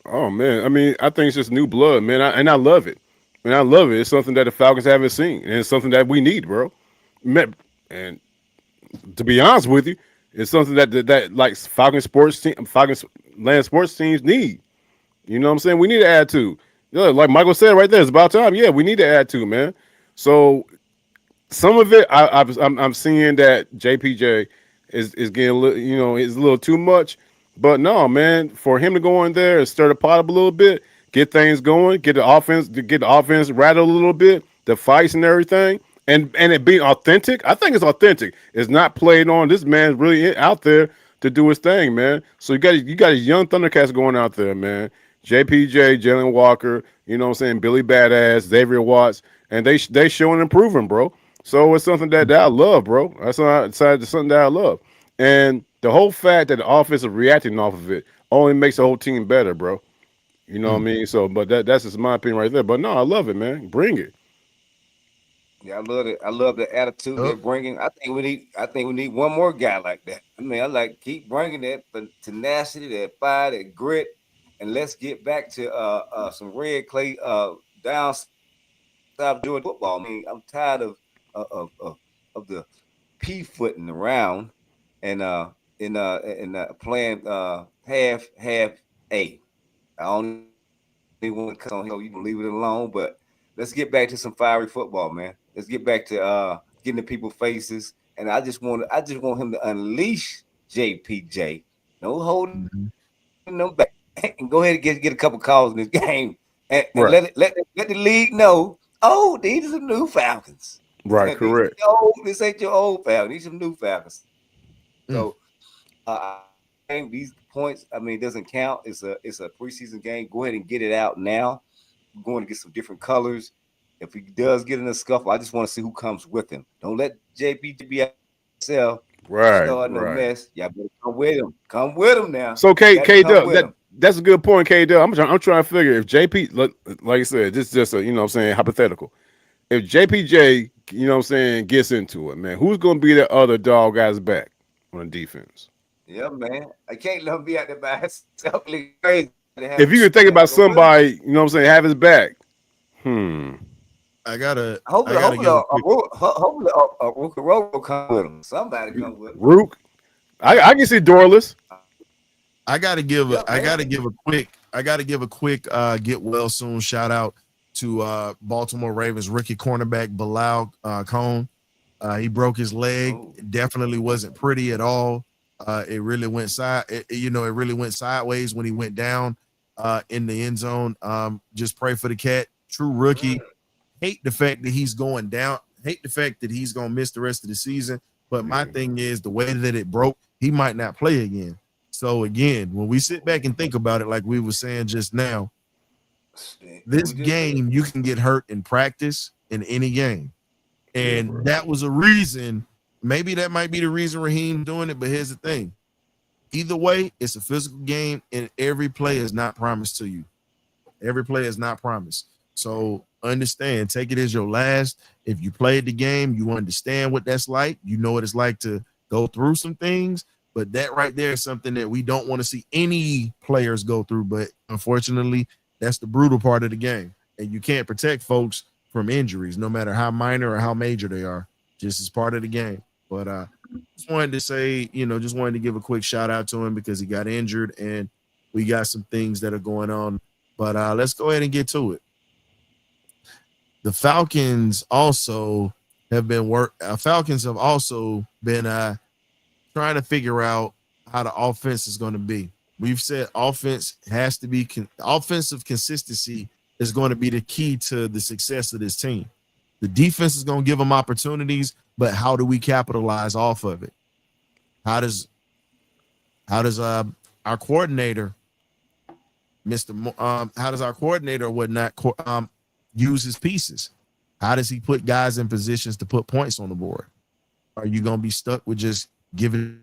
Oh man, I mean, I think it's just new blood, man, and I love it. And I love it. It's something that the Falcons haven't seen, and it's something that we need, bro. And to be honest with you, it's something that like Falcons land sports teams need. You know what I'm saying? We need to add to. Yeah, like Michael said right there, it's about time. Yeah, we need to add to, man. So some of it, I'm seeing that JPJ is getting a little, is a little too much. But no, man, for him to go in there and stir the pot up a little bit, get things going, get the offense rattled a little bit, the fights and everything, and it being authentic. I think it's authentic. It's not played on. This man's really out there to do his thing, man. So you got a young Thundercats going out there, man. JPJ, Jalen Walker, you know what I'm saying, Billy Badass, Xavier Watts, and they showing improving, bro. So it's something that I love, bro. That's something that I love. And the whole fact that the offense is reacting off of it only makes the whole team better, bro. You know what I mean? So, but that's just my opinion right there. But no, I love it, man. Bring it. Yeah, I love it. I love the attitude they're bringing. I think we need one more guy like that. I mean, I like keep bringing that tenacity, that fire, that grit, and let's get back to some red clay down south doing football. I mean, I'm tired of the pea footing around and playing half A. I don't even want to cut on him. You can leave it alone, but let's get back to some fiery football, man. Let's get back to getting the people faces. And I just want him to unleash JPJ. No holding them back. And go ahead and get a couple calls in this game. And let the league know, oh, these are some new Falcons. Right, correct. This ain't your old Falcons. These are some new Falcons. So these points, I mean, it doesn't count. It's a preseason game. Go ahead and get it out now. We're going to get some different colors. If he does get in a scuffle, I just want to see who comes with him. Don't let JP be himself. Start no mess. Y'all better come with him. Come with him now. So K-Dub, that's a good point, K-Dub. I'm trying to figure if JP, like I said, this is just a, I'm saying, hypothetical. If JPJ, I'm saying, gets into it, man, who's going to be the other dog guy's back on the defense? Yeah, man. I can't let him be out there by himself. Crazy. If you could think about somebody, have his back. Hopefully Rook will come with him. Somebody come with him. Rook. I can see Dorless. I gotta give a quick get well soon shout out to Baltimore Ravens rookie cornerback Bilal Cohn. He broke his leg. It definitely wasn't pretty at all. It really went sideways when he went down in the end zone. Just pray for the cat. True rookie. Hate the fact that he's going down. Hate the fact that he's gonna miss the rest of the season. But my thing is the way that it broke, he might not play again. So again, when we sit back and think about it, like we were saying just now, this game you can get hurt in practice in any game, and that was a reason. Maybe that might be the reason Raheem doing it. But here's the thing: either way, it's a physical game, and every play is not promised to you. Every play is not promised. So understand, take it as your last. If you played the game, you understand what that's like. You know what it's like to go through some things. But that right there is something that we don't want to see any players go through. But unfortunately, that's the brutal part of the game. And you can't protect folks from injuries, no matter how minor or how major they are. Just as part of the game. But just wanted to say, just wanted to give a quick shout out to him because he got injured and we got some things that are going on. But let's go ahead and get to it. The Falcons also have been trying to figure out how the offense is going to be. We've said offense has to be offensive consistency is going to be the key to the success of this team. The defense is going to give them opportunities, but how do we capitalize off of it? How does our coordinator, how does our coordinator or whatnot use his pieces? How does he put guys in positions to put points on the board? Are you going to be stuck with just giving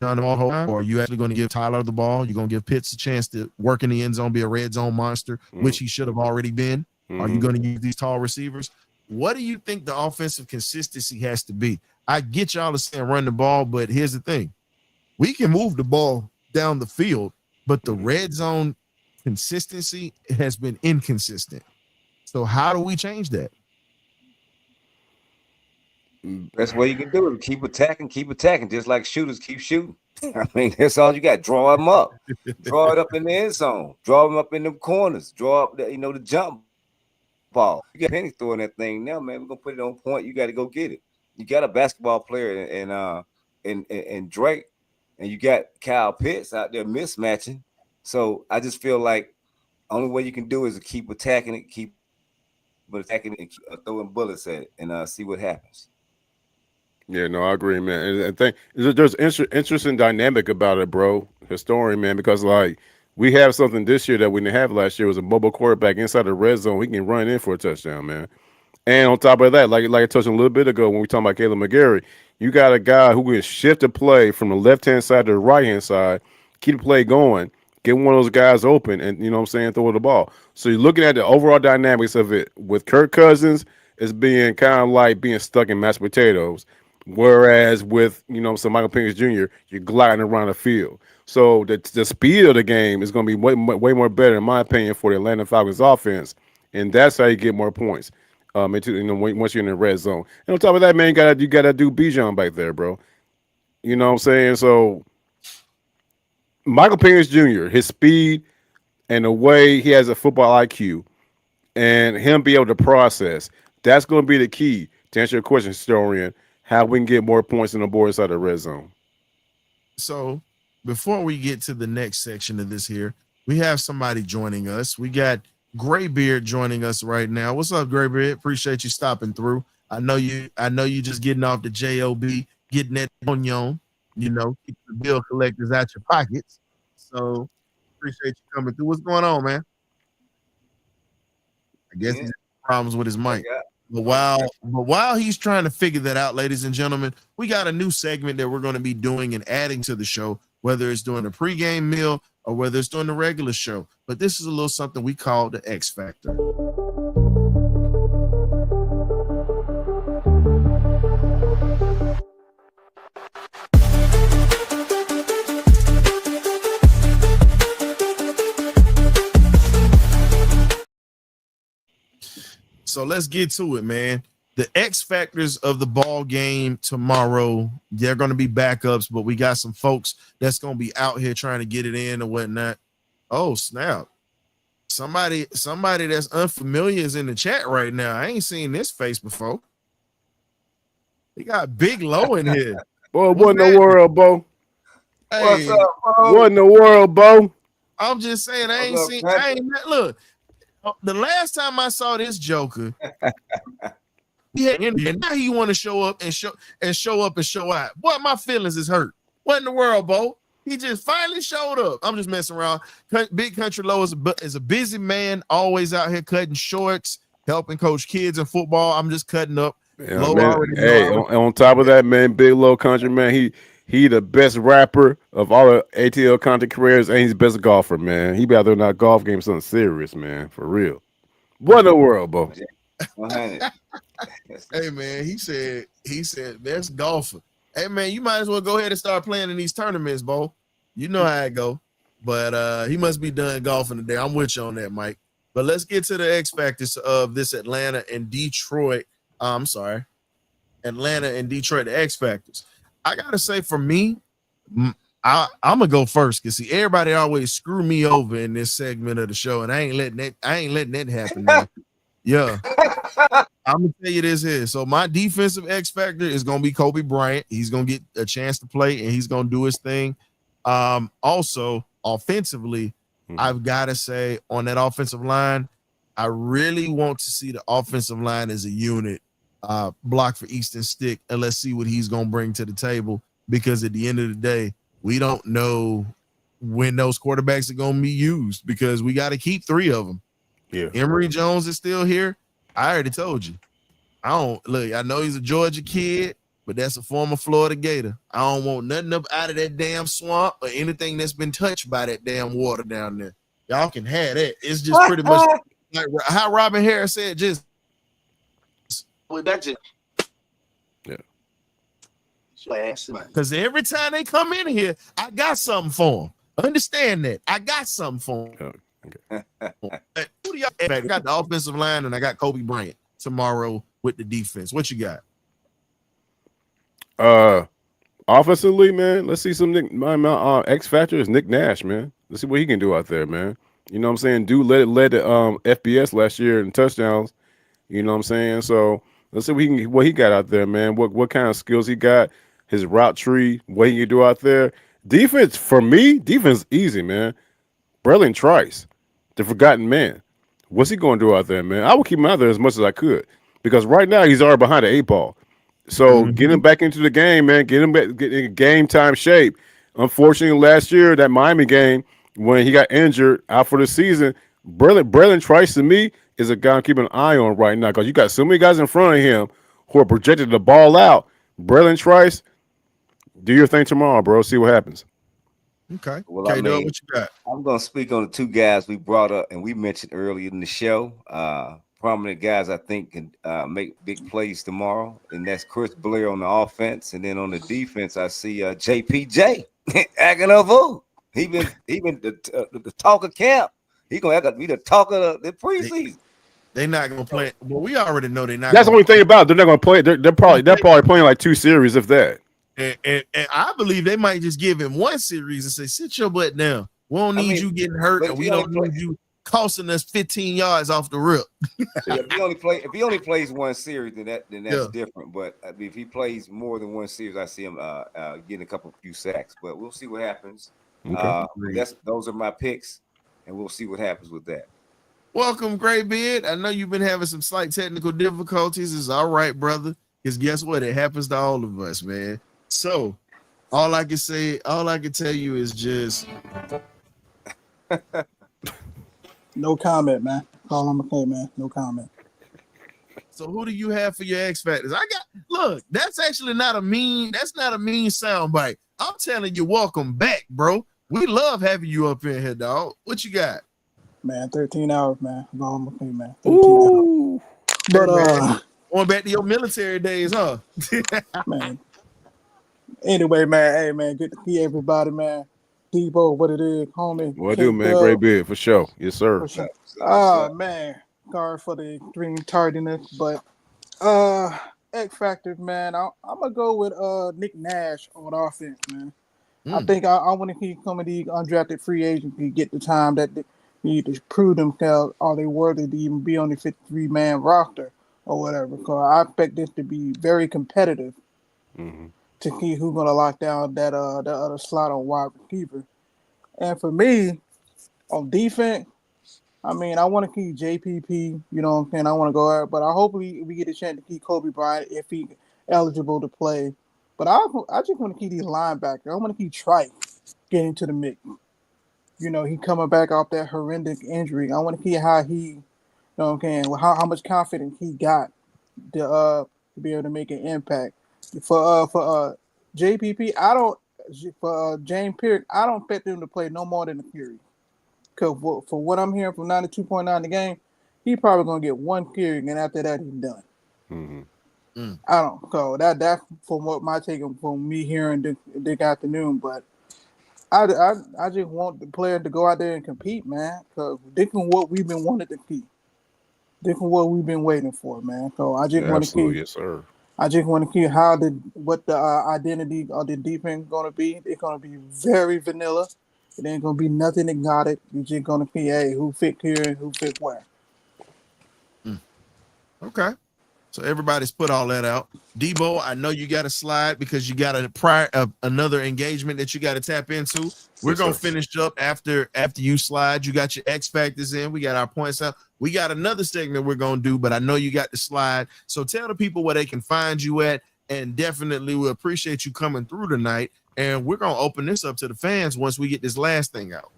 on the whole time, or are you actually going to give Tyler the ball? You're going to give Pitts a chance to work in the end zone, be a red zone monster, which he should have already been. Are you going to use these tall receivers? What do you think the offensive consistency has to be? I get y'all to saying run the ball, but here's the thing. We can move the ball down the field, but the red zone consistency has been inconsistent. So how do we change that? Best way you can do it, keep attacking, just like shooters keep shooting. I mean, that's all you got. Draw them up. Draw it up in the end zone. Draw them up in the corners. Draw up the jump ball. You got Penny throwing that thing now, man. We're gonna put it on point. You got to go get it. You got a basketball player and Drake, and you got Kyle Pitts out there mismatching. So I just feel like only way you can do is to keep attacking it, keep attacking it, and keep throwing bullets at it, and see what happens. Yeah, no, I agree, man. And I think there's interesting dynamic about it, bro. Historian, man, because like we have something this year that we didn't have last year. It was a mobile quarterback inside the red zone. He can run in for a touchdown, man. And on top of that, like I touched on a little bit ago when we talking about Caleb McGarry, you got a guy who can shift the play from the left-hand side to the right-hand side, keep the play going, get one of those guys open, and throw the ball. So you're looking at the overall dynamics of it with Kirk Cousins as being kind of like being stuck in mashed potatoes. Whereas with some Michael Penix Jr., you're gliding around the field. So the speed of the game is going to be way more better, in my opinion, for the Atlanta Falcons offense, and that's how you get more points. Once you're in the red zone, and on top of that, man, you gotta do Bijan back there, bro. You know what I'm saying? So Michael Penix Jr., his speed and the way he has a football IQ, and him be able to process, that's going to be the key to answer your question, historian. How we can get more points on the board side of the red zone. So before we get to the next section of this here, we have somebody joining us. We got Graybeard joining us right now. What's up, Graybeard? Appreciate you stopping through. I know you just getting off the job, getting that onion, keep the bill collectors out your pockets. So appreciate you coming through. What's going on, man? I guess he's having problems with his mic. But while he's trying to figure that out, ladies and gentlemen, we got a new segment that we're going to be doing and adding to the show, whether it's during the pregame meal or whether it's during the regular show. But this is a little something we call the X Factor. So let's get to it, man. The X factors of the ball game tomorrow, they're going to be backups, but we got some folks that's going to be out here trying to get it in or whatnot. Oh, snap. Somebody that's unfamiliar is in the chat right now. I ain't seen this face before. He got Big Low in here. Boy, what in the world, Bo? Hey, what's up, Bo? What in the world, Bo? I'm just saying, look, the last time I saw this Joker, and now he want to show up and show out. Boy, my feelings is hurt. What in the world, Bo? He just finally showed up. I'm just messing around. Big Country Low is a busy man, always out here cutting shorts, helping coach kids in football. I'm just cutting up. Yeah, on top of that, man, Big Low Country, man, he the best rapper of all the ATL content careers, and he's the best golfer, man. He be out there in that golf game, something serious, man, for real. What in the world, Bo? Hey, man, he said best golfer. Hey, man, you might as well go ahead and start playing in these tournaments, Bo. You know how it go. But he must be done golfing today. I'm with you on that, Mike. But let's get to the X factors of this Atlanta and Detroit, the X factors. I gotta say, for me, I'm gonna go first because see, everybody always screw me over in this segment of the show, and I ain't letting that happen now. Yeah, I'm gonna tell you this here. So my defensive X factor is gonna be Kobe Bryant. He's gonna get a chance to play, and he's gonna do his thing. Also, offensively, I've got to say on that offensive line, I really want to see the offensive line as a unit block for Easton Stick, and let's see what he's going to bring to the table, because at the end of the day, we don't know when those quarterbacks are going to be used because we got to keep 3 of them. Yeah. Emory Jones is still here. I already told you. I know he's a Georgia kid, but that's a former Florida Gator. I don't want nothing up out of that damn swamp or anything that's been touched by that damn water down there. Y'all can have that. It's just pretty much like how Robin Harris said, just because every time they come in here, I got something for them. Understand that. I got something for them. Okay. Who do y'all I got the offensive line and I got Kobe Bryant tomorrow with the defense. What you got? Offensively, man, let's see some my X factor is Nick Nash, man. Let's see what he can do out there, man. You know what I'm saying? Dude led the FBS last year in touchdowns. You know what I'm saying? So let's see what he got out there, man. What kind of skills he got, his route tree, what he can do out there. Defense, for me, defense easy, man. Berlin Trice, the forgotten man. What's he going to do out there, man? I will keep him out there as much as I could because right now he's already behind the 8 ball. So get him back into the game, man. Get him back, get in game time shape. Unfortunately, last year, that Miami game, when he got injured out for the season, Berlin Trice to me is a guy I'm keeping an eye on right now because you got so many guys in front of him who are projected the ball out. Berlin Trice, do your thing tomorrow, bro. See what happens. Okay. Well, K-Dub, I mean, what you got? I'm going to speak on the 2 guys we brought up and we mentioned earlier in the show. Prominent guys I think can make big plays tomorrow, and that's Chris Blair on the offense, and then on the defense I see JPJ acting a fool. He been the talk of camp. He gonna be the talk of the preseason. They're not gonna play. Well, we already know they're not. That's the only thing about it. They're not gonna play. They're probably playing like 2 series, if that. And I believe they might just give him 1 series and say, "Sit your butt down. We don't need you getting hurt, and we don't need you costing us 15 yards off the rip." If he only plays 1 series, then that's different. But if he plays more than 1 series, I see him getting a few sacks. But we'll see what happens. Okay. Those are my picks, and we'll see what happens with that. Welcome, Graybeard. I know you've been having some slight technical difficulties. It's all right, brother. Because guess what? It happens to all of us, man. So all I can tell you is just no comment, man. All I'm gonna say, man. No comment. So who do you have for your X factors? That's actually not a mean soundbite. I'm telling you, welcome back, bro. We love having you up in here, dog. What you got? Man, 13 hours, man. That's all I'm gonna say, man. 13 hours. But going back to your military days, huh? Man. Anyway, man, hey man, good to see everybody, man. Debo, what it is, homie. What do, man? Great bid for sure. Yes, sir. For sure. Oh man, sorry for the extreme tardiness, but X factors, man. I'm gonna go with Nick Nash on offense, man. I think I want to see some of these undrafted free agents get the time that they need to prove themselves. Are they worthy to even be on the 53-man roster or whatever? Because I expect this to be very competitive. To see who's gonna lock down that other slot on wide receiver. And for me, on defense, I mean, I want to keep JPP, you know what I'm saying? I want to go out, but I hopefully we get a chance to keep Kobe Bryant if he's eligible to play. But I just want to keep these linebackers. I want to keep Trice getting to the mix. You know, he coming back off that horrendous injury. I want to see how he, you know what I'm saying, how much confidence he got to be able to make an impact. For JPP, for James Pierce, I don't expect him to play no more than a period. Because for what I'm hearing from 92.9 in the game, he probably gonna get 1 period, and after that he's done. I don't. So that's from what my take from me hearing this afternoon. But I just want the player to go out there and compete, man. Because this is what we've been wanting to see. This is what we've been waiting for, man. So I just want to see. Yes, sir. I just want to see what the identity of the defense going to be. It's going to be very vanilla. It ain't going to be nothing exotic. You're just going to see, hey, who fit here and who fit where. Okay. So everybody's put all that out. Debo, I know you got a slide because you got another engagement that you got to tap into. We're going to finish up after you slide. You got your X factors in. We got our points out. We got another segment we're going to do, but I know you got the slide. So tell the people where they can find you at and definitely we appreciate you coming through tonight. And we're gonna open this up to the fans once we get this last thing out.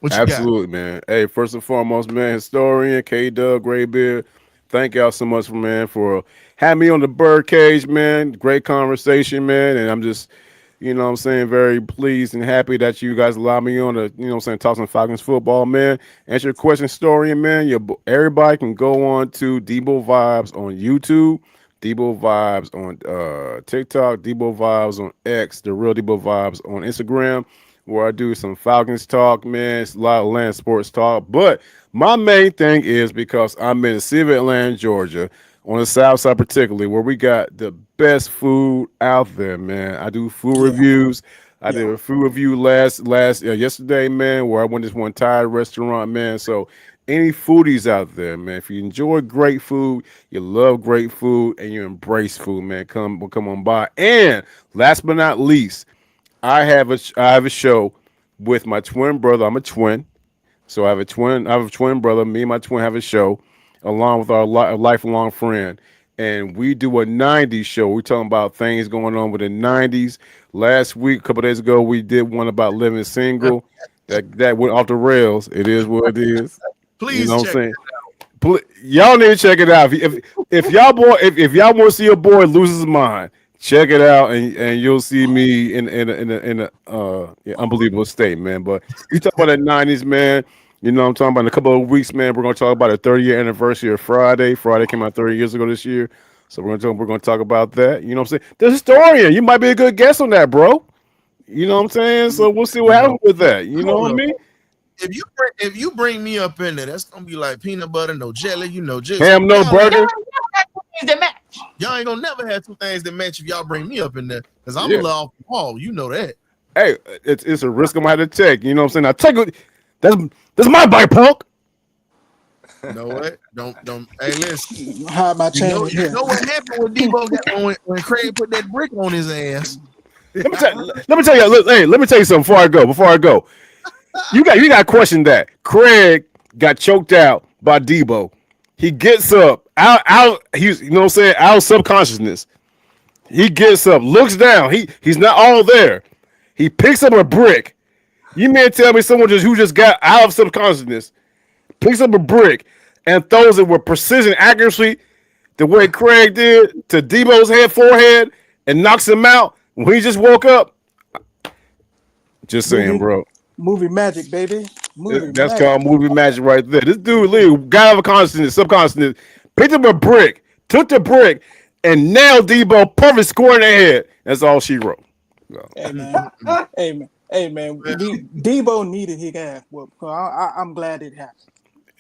What you Absolutely, man. Hey, first and foremost, man, historian, K-Dub, Graybeard, thank y'all so much, for having me on the Birdcage, man. Great conversation, man. And I'm just, very pleased and happy that you guys allow me on to, talk some Falcons football, man. Answer your question, historian, man. Everybody can go on to Debo Vibes on YouTube, Debo Vibes on TikTok, Debo Vibes on X, The Real Debo Vibes on Instagram, where I do some Falcons talk, man. It's a lot of Atlanta sports talk. But my main thing is because I'm in the city of Atlanta, Georgia, on the south side particularly, where we got the best food out there, man. I do food reviews. I did a food review yesterday, man, where I went to this one Thai restaurant, man. So any foodies out there, man, if you enjoy great food, you love great food, and you embrace food, man, come on by. And last but not least, I have a show with my twin brother. I'm a twin, so I have a twin brother. Me and my twin have a show along with our lifelong friend, and we do a 90s show. We're talking about things going on with the 90s. Last week, a couple days ago, we did one about living single. That went off the rails. It is what it is. Please, y'all need to check it out. If y'all want to see your boy lose his mind, check it out, and you'll see me in an unbelievable state, man. But you talk about the 90s, man. I'm talking about in a couple of weeks, man. We're going to talk about the 30-year anniversary of Friday. Friday came out 30 years ago this year. So we're going to talk about that. You know what I'm saying? The historian, you might be a good guest on that, bro. You know what I'm saying? So we'll see what happens with that. You know what I mean? If you bring me up in there, that's gonna be like peanut butter, no jelly, just ham, no burger. Y'all ain't gonna never have two things that match if y'all bring me up in there, because I'm a little off the wall. You know that. Hey, it's a risk I'm gonna have to take. You know what I'm saying? Now take it. That's my bike, punk. You know what? Don't. Hey, listen. Hide my chain You know what happened when Debo when Craig put that brick on his ass? Let me tell you. Hey, let me tell you something before I go. You got to question that. Craig got choked out by Debo. He gets up out. He's out of subconsciousness. He gets up, looks down. He's not all there. He picks up a brick. You may tell me someone who just got out of subconsciousness picks up a brick and throws it with precision, accuracy, the way Craig did to Debo's forehead, and knocks him out when he just woke up. Just saying, bro. Movie magic, baby. That's called movie magic right there. This dude, got out of subconsciousness, picked up a brick, took the brick, and nailed Debo perfect square in the head. That's all she wrote. So. Hey man. Debo needed his ass whooped. I'm glad it happened.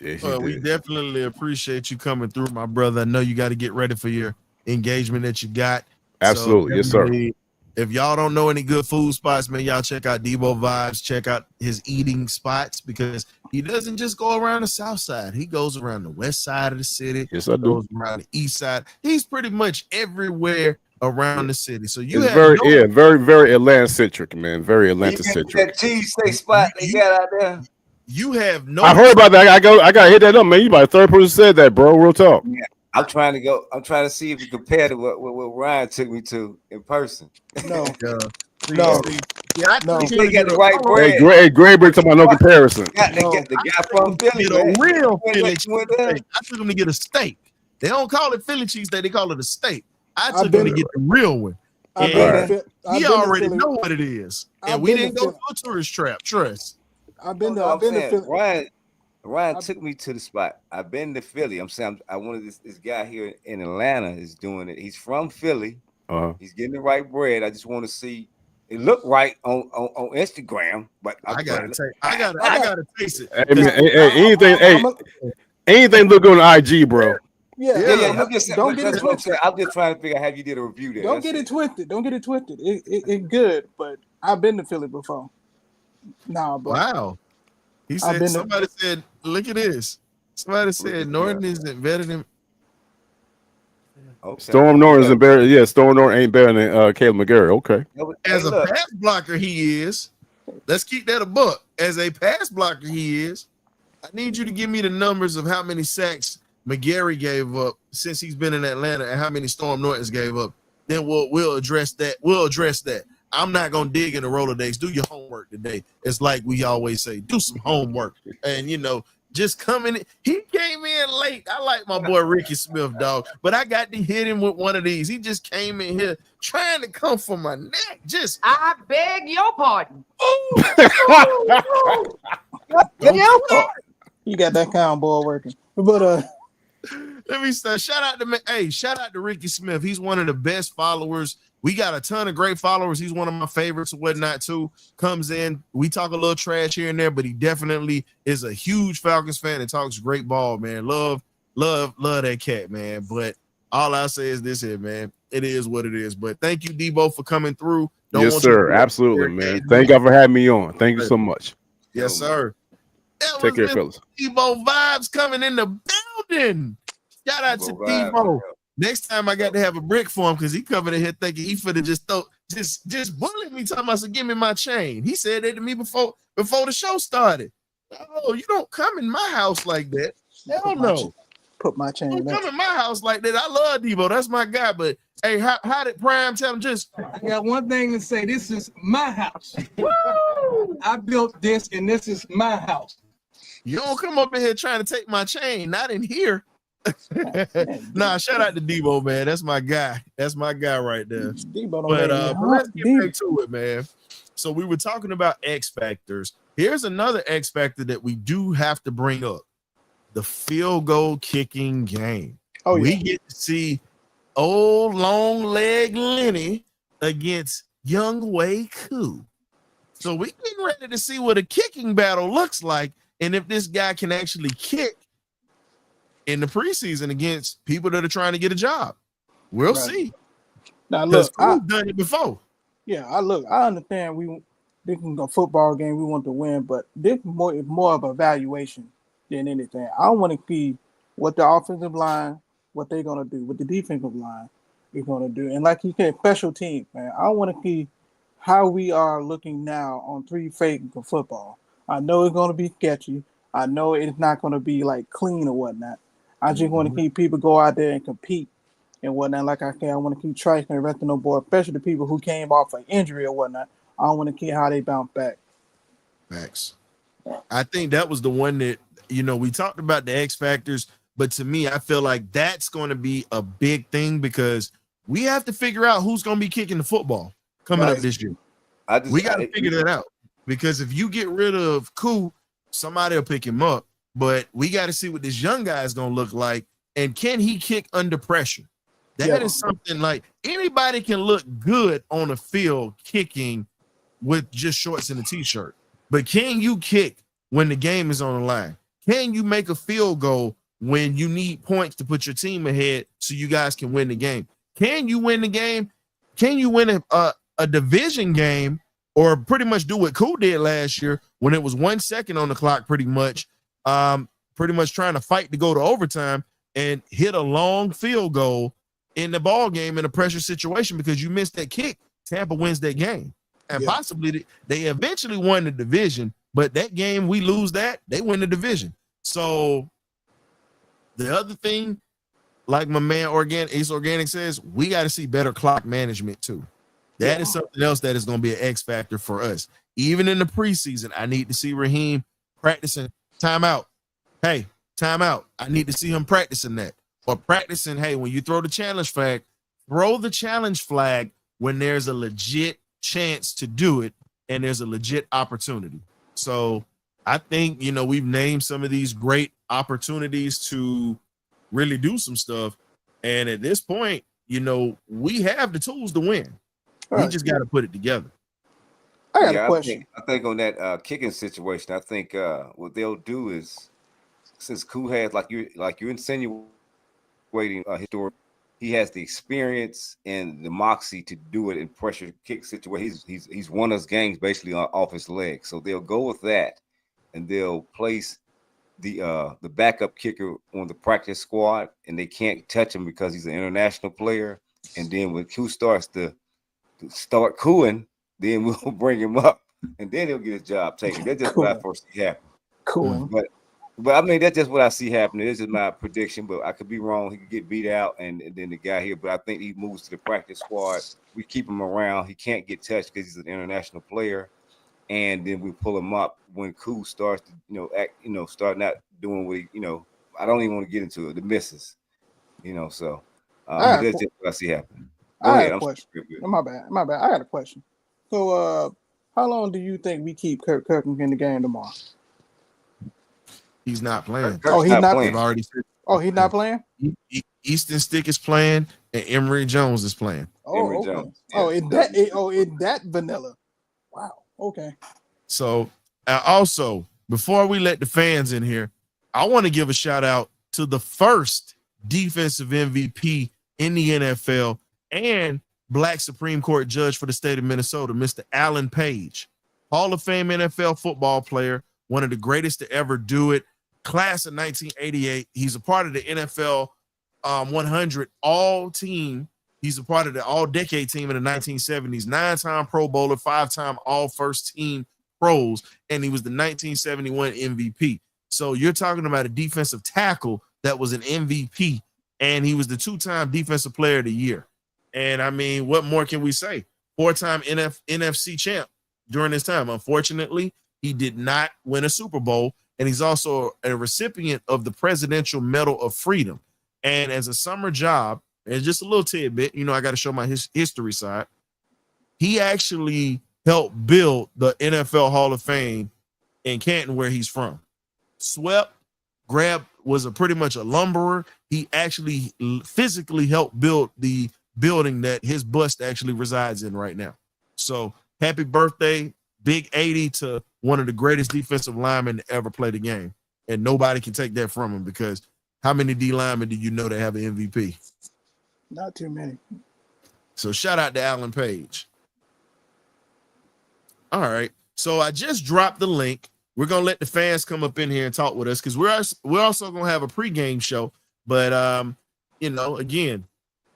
Yeah, we definitely appreciate you coming through, my brother. I know you got to get ready for your engagement that you got. Absolutely, so yes, sir. If y'all don't know any good food spots, man, y'all check out Debo Vibes. Check out his eating spots, because he doesn't just go around the south side. He goes around the west side of the city. Yes, I do. Goes around the east side. He's pretty much everywhere around the city. So it's very Atlanta centric, man. Very Atlanta centric. That cheesesteak spot they got out there. You have no. I heard about that. I gotta hit that up, man. You about the third person said that, bro. Real talk. Yeah. I'm trying to see if you compare to what Ryan took me to in person. No. No. They got the right bread. Hey, Graybeard talking about no comparison. The guy from Philly, a real Philly cheesesteak. I took him to get a steak. They don't call it Philly cheesesteak. They call it a steak. I took him to get the real one. He already know what it is. And we didn't go for a tourist trap. Trust. I've been to Philly. Ryan took me to the spot. I've been to Philly. I'm saying I wanted this guy here in Atlanta is doing it. He's from Philly. He's getting the right bread. I just want to see it look right on Instagram. But I gotta taste it. Anything look good on IG, bro. Yeah. I'm just trying to figure out how you did a review there. Don't get it twisted. It's good, but I've been to Philly before. Nah, but wow. He said somebody said, look at this. Somebody said Norton isn't better than Storm Norton isn't better. Yeah, Storm Norton ain't better than Caleb McGarry. Okay. As a pass blocker, he is. Let's keep that a buck. As a pass blocker, he is. I need you to give me the numbers of how many sacks McGarry gave up since he's been in Atlanta and how many Storm Norton's gave up. then we'll address that. We'll address that. I'm not gonna dig in the Rolodex. Do your homework today. It's like we always say, do some homework. And just coming in. He came in late. I like my boy Ricky Smith, dog, but I got to hit him with one of these. He just came in here trying to come for my neck. I beg your pardon. You got that kind of ball working. But let me start. Shout out to Ricky Smith. He's one of the best followers. We got a ton of great followers. He's one of my favorites and whatnot too. Comes in. We talk a little trash here and there, but he definitely is a huge Falcons fan and talks great ball, man. Love that cat, man. But all I say is this here, man. It is what it is. But thank you, Debo, for coming through. Yes, sir. Absolutely, man. Thank you for having me on. Thank you so much. Yes, sir. Take care, fellas. Debo vibes coming in the building. Shout out to Debo. Next time I got to have a brick for him because he coming in here thinking he finna just bully me, talking about, give me my chain. He said that to me before the show started. Oh, you don't come in my house like that. Hell no. Put my chain. Don't come in my house like that. I love Debo. That's my guy. But hey, how did Prime tell him? I got one thing to say. This is my house. I built this, and this is my house. You don't come up in here trying to take my chain. Not in here. Nah, shout out to Debo, man. That's my guy. That's my guy right there. Debo But let's get back to it, man. So we were talking about X factors. Here's another X factor that we do have to bring up: the field goal kicking game. Oh, yeah. We get to see old long leg Lenny against young Wei Koo. So we getting ready to see what a kicking battle looks like, and if this guy can actually kick in the preseason against people that are trying to get a job. We'll see. Now look, I've done it before. Yeah, I understand this is a football game, we want to win, but this is more of a evaluation than anything. I want to see what the offensive line, what they're gonna do, what the defensive line is gonna do. And like you said, special teams, man. I want to see how we are looking now on 3 phases of football. I know it's gonna be sketchy. I know it's not gonna be like clean or whatnot. I just want to keep people go out there and compete and whatnot. Like I said, I want to keep tracking the rest of the board, especially the people who came off an injury or whatnot. I want to see how they bounce back. Facts. I think that was the one that, we talked about the X factors, but to me, I feel like that's going to be a big thing because we have to figure out who's going to be kicking the football coming up this year. We got to figure that out because if you get rid of Koo, somebody will pick him up. But we got to see what this young guy is going to look like. And can he kick under pressure? That is something like anybody can look good on a field kicking with just shorts and a t-shirt. But can you kick when the game is on the line? Can you make a field goal when you need points to put your team ahead so you guys can win the game? Can you win the game? Can you win a division game or pretty much do what Koo did last year when it was 1 second on the clock pretty much trying to fight to go to overtime and hit a long field goal in the ball game in a pressure situation because you missed that kick. Tampa wins that game. And possibly they eventually won the division, but that game, we lose that, they win the division. So the other thing, like my man Ace Organic says, we got to see better clock management too. That is something else that is going to be an X factor for us. Even in the preseason, I need to see Raheem practicing timeout. Hey, timeout. I need to see him practicing that. Or practicing, hey, when you throw the challenge flag, throw the challenge flag when there's a legit chance to do it and there's a legit opportunity. So I think, we've named some of these great opportunities to really do some stuff. And at this point, we have the tools to win. We just got to put it together. I got a question. I think on that kicking situation, I think what they'll do is, since Koo has, like you're insinuating, his story, he has the experience and the moxie to do it in pressure kick situations. He's won us games basically off his legs. So they'll go with that, and they'll place the backup kicker on the practice squad, and they can't touch him because he's an international player. And then when Koo starts to start cooing, then we'll bring him up, and then he'll get his job taken. That's just what I foresee happen. Cool. But But I mean, that's just what I see happening. This is my prediction, but I could be wrong. He could get beat out, and then the guy here. But I think he moves to the practice squad. We keep him around. He can't get touched because he's an international player, and then we pull him up when Kuz starts to, act, start not doing what he, I don't even want to get into it. The misses, So that's just what I see happening. I got a question. My bad. I got a question. So, how long do you think we keep Kirk Cousins in the game tomorrow? He's not playing. He's not playing. Already said. He's not playing. Easton Stick is playing, and Emory Jones is playing. Okay. Jones. It's that vanilla. Wow. Okay. So, also, before we let the fans in here, I want to give a shout out to the first defensive MVP in the NFL and Black Supreme Court judge for the state of Minnesota, Mr. Alan Page, Hall of Fame NFL football player, one of the greatest to ever do it. Class of 1988. He's a part of the NFL 100 all-team. He's a part of the all-decade team in the 1970s. 9-time Pro Bowler, 5-time all-first-team pros, and he was the 1971 MVP. So you're talking about a defensive tackle that was an MVP, and he was the 2-time Defensive Player of the Year. And, I mean, what more can we say? 4-time NFC champ during this time. Unfortunately, he did not win a Super Bowl, and he's also a recipient of the Presidential Medal of Freedom. And as a summer job, and just a little tidbit, I got to show my history side. He actually helped build the NFL Hall of Fame in Canton, where he's from. Was pretty much a lumberer. He actually physically helped build the building that his bust actually resides in right now. So happy birthday, Big 80, to one of the greatest defensive linemen to ever play the game. And nobody can take that from him, because how many D linemen do you know that have an MVP? Not too many. So shout out to Alan Page. All right. So I just dropped the link. We're going to let the fans come up in here and talk with us, because we're also going to have a pregame show. But, again,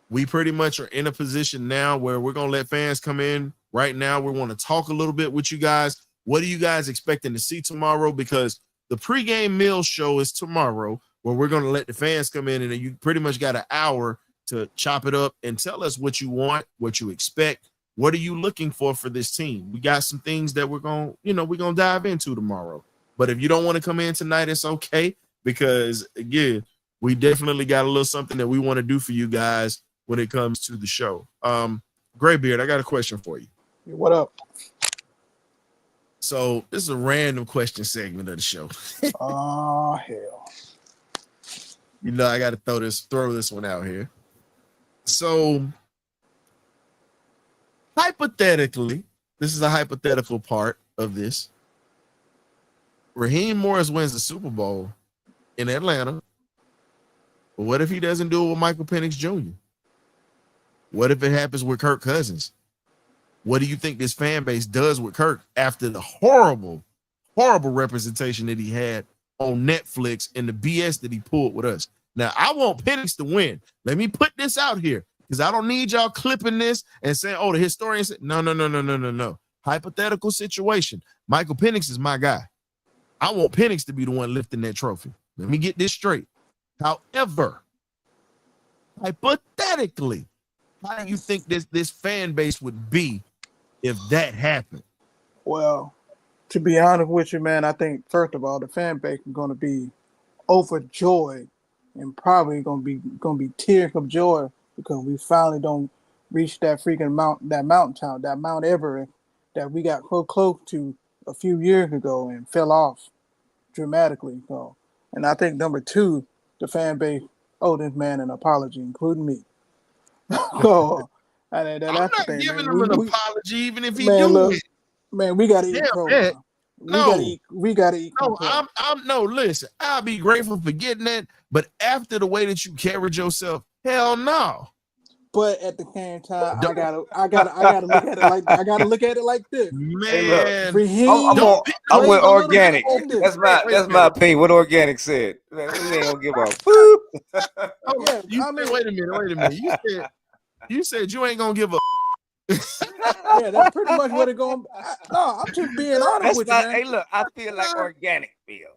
we pretty much are in a position now where we're going to let fans come in. Right now, we want to talk a little bit with you guys. What are you guys expecting to see tomorrow? Because the pregame meal show is tomorrow, where we're going to let the fans come in, and you pretty much got an hour to chop it up and tell us what you want, what you expect. What are you looking for this team? We got some things that we're going to dive into tomorrow. But if you don't want to come in tonight, it's okay, because, again, we definitely got a little something that we want to do for you guys when it comes to the show. Graybeard, I got a question for you. What up? So this is a random question segment of the show. Oh, hell. I got to throw this one out here. So hypothetically, this is a hypothetical part of this. Raheem Morris wins the Super Bowl in Atlanta. But what if he doesn't do it with Michael Penix Jr.? What if it happens with Kirk Cousins? What do you think this fan base does with Kirk after the horrible, horrible representation that he had on Netflix and the BS that he pulled with us? Now, I want Penix to win. Let me put this out here, because I don't need y'all clipping this and saying, the historian said, no. Hypothetical situation. Michael Penix is my guy. I want Penix to be the one lifting that trophy. Let me get this straight. However, hypothetically, how do you think this fan base would be if that happened? Well, to be honest with you, man, I think, first of all, the fan base is going to be overjoyed and probably going to be tears of joy, because we finally don't reach that freaking mountaintop, that Mount Everest that we got so close to a few years ago and fell off dramatically. So, and I think number two, the fan base owed this man an apology, including me. So, that's I'm not the thing, giving man. him an apology, even if he man, do look, it. Man, we gotta eat crow. We gotta eat. No, listen, I'll be grateful for getting that, but after the way that you carried yourself, hell no. But at the same time, I gotta look at it like this. Man, I'm with organic. That's my opinion. What organic said. Man, we ain't gonna give up. Wait a minute. You said you ain't gonna give up. Yeah, that's pretty much what it going. No, I'm just being honest with you, man. Hey, look, I feel like organic feel.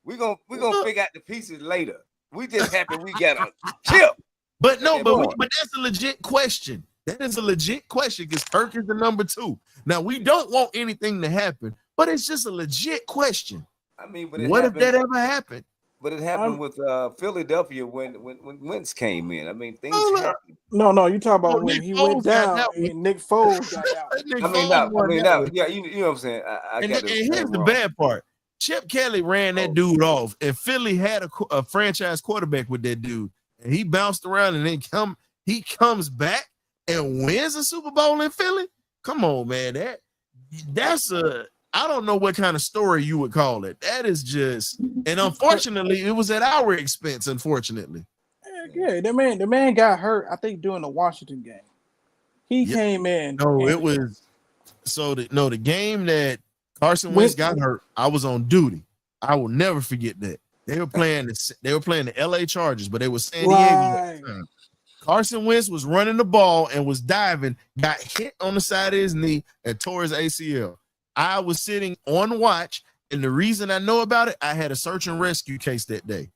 We're gonna figure out the pieces later. We just happy we got a chip. But no, but that's a legit question. That is a legit question because Kirk is the number 2. Now we don't want anything to happen, but it's just a legit question. I mean, but what if that ever happened? But it happened with Philadelphia when Wentz came in. I mean, things happen. No, you talk about when he went down. Nick Foles got out. Yeah, you know what I'm saying. And here's the bad part: Chip Kelly ran that dude off, and Philly had a franchise quarterback with that dude, and he bounced around, and then he comes back and wins a Super Bowl in Philly. Come on, man, that's a. I don't know what kind of story you would call it. That is just, and unfortunately, it was at our expense. Unfortunately, yeah, the man got hurt. I think during the Washington game, he came in. No, it was the game that Carson Wentz got hurt. I was on duty. I will never forget that. They were playing the LA Chargers, but they were San Diego at the time. Carson Wentz was running the ball and was diving, got hit on the side of his knee and tore his ACL. I was sitting on watch, and the reason I know about it, I had a search and rescue case that day.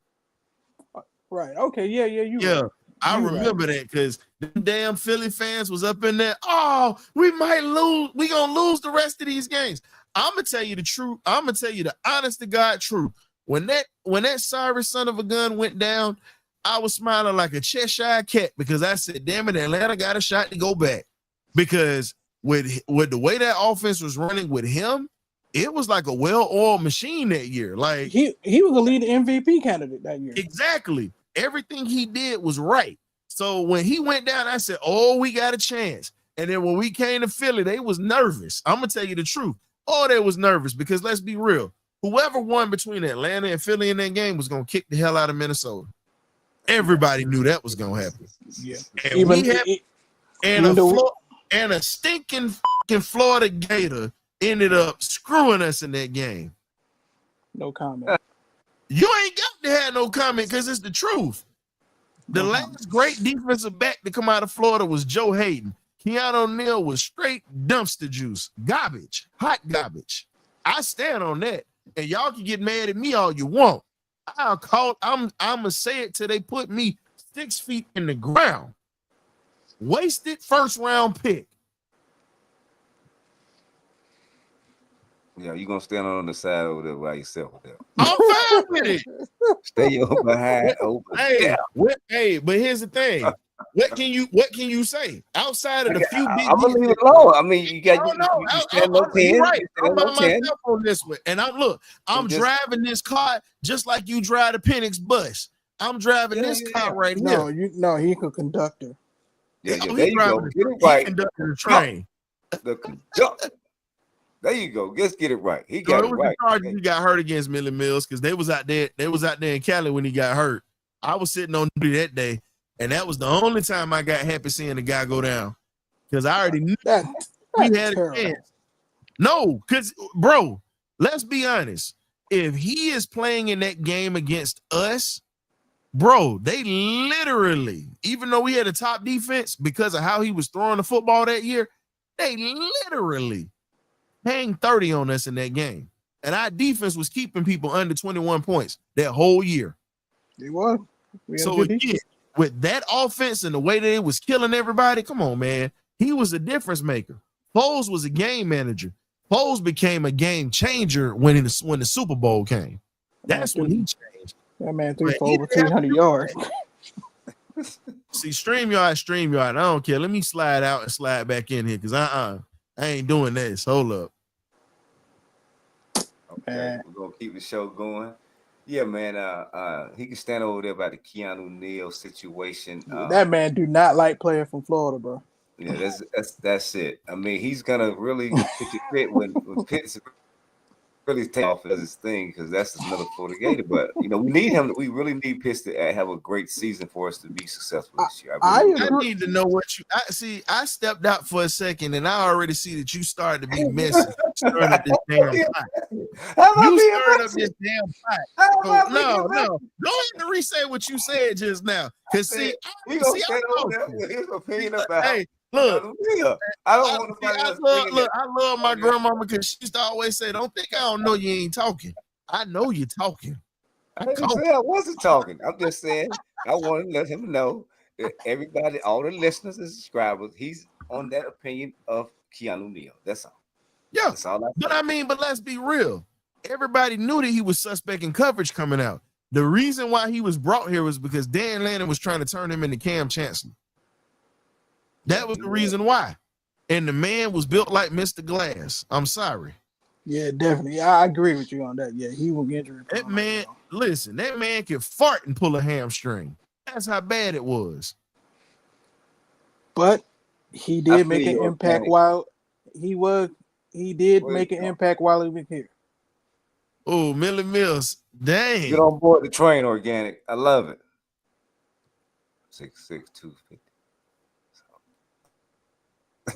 Right. Okay. Yeah. I remember that because them damn Philly fans was up in there. Oh, we might lose. We gonna lose the rest of these games. I'm gonna tell you the truth. I'm gonna tell you the honest to God truth. When that sorry son of a gun went down, I was smiling like a Cheshire cat because I said, "Damn it, Atlanta got a shot to go back." Because with the way that offense was running with him, it was like a well-oiled machine that year. Like he was a lead MVP candidate that year. Exactly. Everything he did was right. So when he went down, I said, "Oh, we got a chance." And then when we came to Philly, they was nervous. I'm gonna tell you the truth. Oh, they was nervous because let's be real. Whoever won between Atlanta and Philly in that game was gonna kick the hell out of Minnesota. Everybody knew that was gonna happen. Yeah. And a stinking Florida Gator ended up screwing us in that game. No comment. You ain't got to have no comment because it's the truth. The last great defensive back to come out of Florida was Joe Hayden. Keanu O'Neal was straight dumpster juice, garbage, hot garbage. I stand on that, and y'all can get mad at me all you want. I'm gonna say it till they put me 6 feet in the ground. Wasted first round pick. Yeah, you gonna stand on the side over there by yourself with that. I'm fine with it. Stay behind over there. But here's the thing. What can you say outside of the few big? I'm gonna leave it alone. I mean, you got you're right. I'm by myself on this one, and I'm driving this car just like you drive the Penix bus. I'm driving this car right here. He's a conductor. Yeah, there you go. Get it right. Conducting the train. The conductor. There you go. Let's get it right. He got it right. The Chargers he got hurt against Millie Mills because they was out there in Cali when he got hurt. I was sitting on duty that day, and that was the only time I got happy seeing the guy go down because I already knew we had a chance. No, because bro, let's be honest. If he is playing in that game against us, bro, they literally, even though we had a top defense because of how he was throwing the football that year, they literally hang 30 on us in that game. And our defense was keeping people under 21 points that whole year. They were. So again, with that offense and the way that it was killing everybody, come on, man. He was a difference maker. Foles was a game manager. Foles became a game changer when the Super Bowl came. That's when he changed. That man threw for over 300 yards. See, StreamYard. I don't care. Let me slide out and slide back in here because I ain't doing this. Hold up. Okay, we're gonna keep the show going. Yeah, man. He can stand over there by the Keanu O'Neal situation. That man do not like playing from Florida, bro. Yeah, that's it. I mean, he's gonna really pitch it fit when Pitts really take off as his thing because that's another Florida Gator. But we need him. We really need Pitts to have a great season for us to be successful this year. I need to know what you see. I stepped out for a second and I already see that you started to be messy. Stirring up this damn pot. You stirred up this damn pot. No. Go ahead and re-say what you said just now. Cause see, I look, I don't want I love my grandmama because she used to always say, "Don't think I don't know you ain't talking. I know you're talking." I didn't say I wasn't talking. I'm just saying I want to let him know that everybody, all the listeners and subscribers, he's on that opinion of Keanu Neal. That's all. Yeah, That's all but I mean, but let's be real. Everybody knew that he was suspect in coverage coming out. The reason why he was brought here was because Dan Lannon was trying to turn him into Cam Chancellor. That was the reason why. And the man was built like Mr. Glass. I'm sorry. Yeah, definitely. I agree with you on that. Yeah, he will get injury. That man, listen, that man could fart and pull a hamstring. That's how bad it was. But he did make an impact while he did make an impact while he was here. Oh, Millie Mills. Dang. Get on board the train, Organic. I love it. 6'6", 250.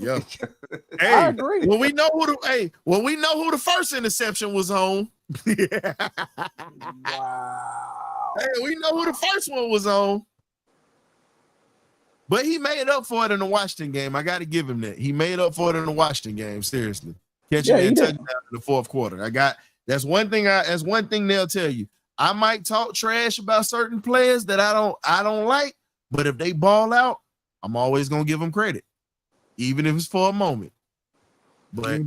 Yeah. Hey, I agree. When we know who the first interception was on. Wow. Hey, we know who the first one was on. But he made up for it in the Washington game. I got to give him that. He made up for it in the Washington game. Seriously, catching that touchdown in the fourth quarter. That's one thing they'll tell you. I might talk trash about certain players that I don't like, but if they ball out, I'm always gonna give them credit, even if it's for a moment. But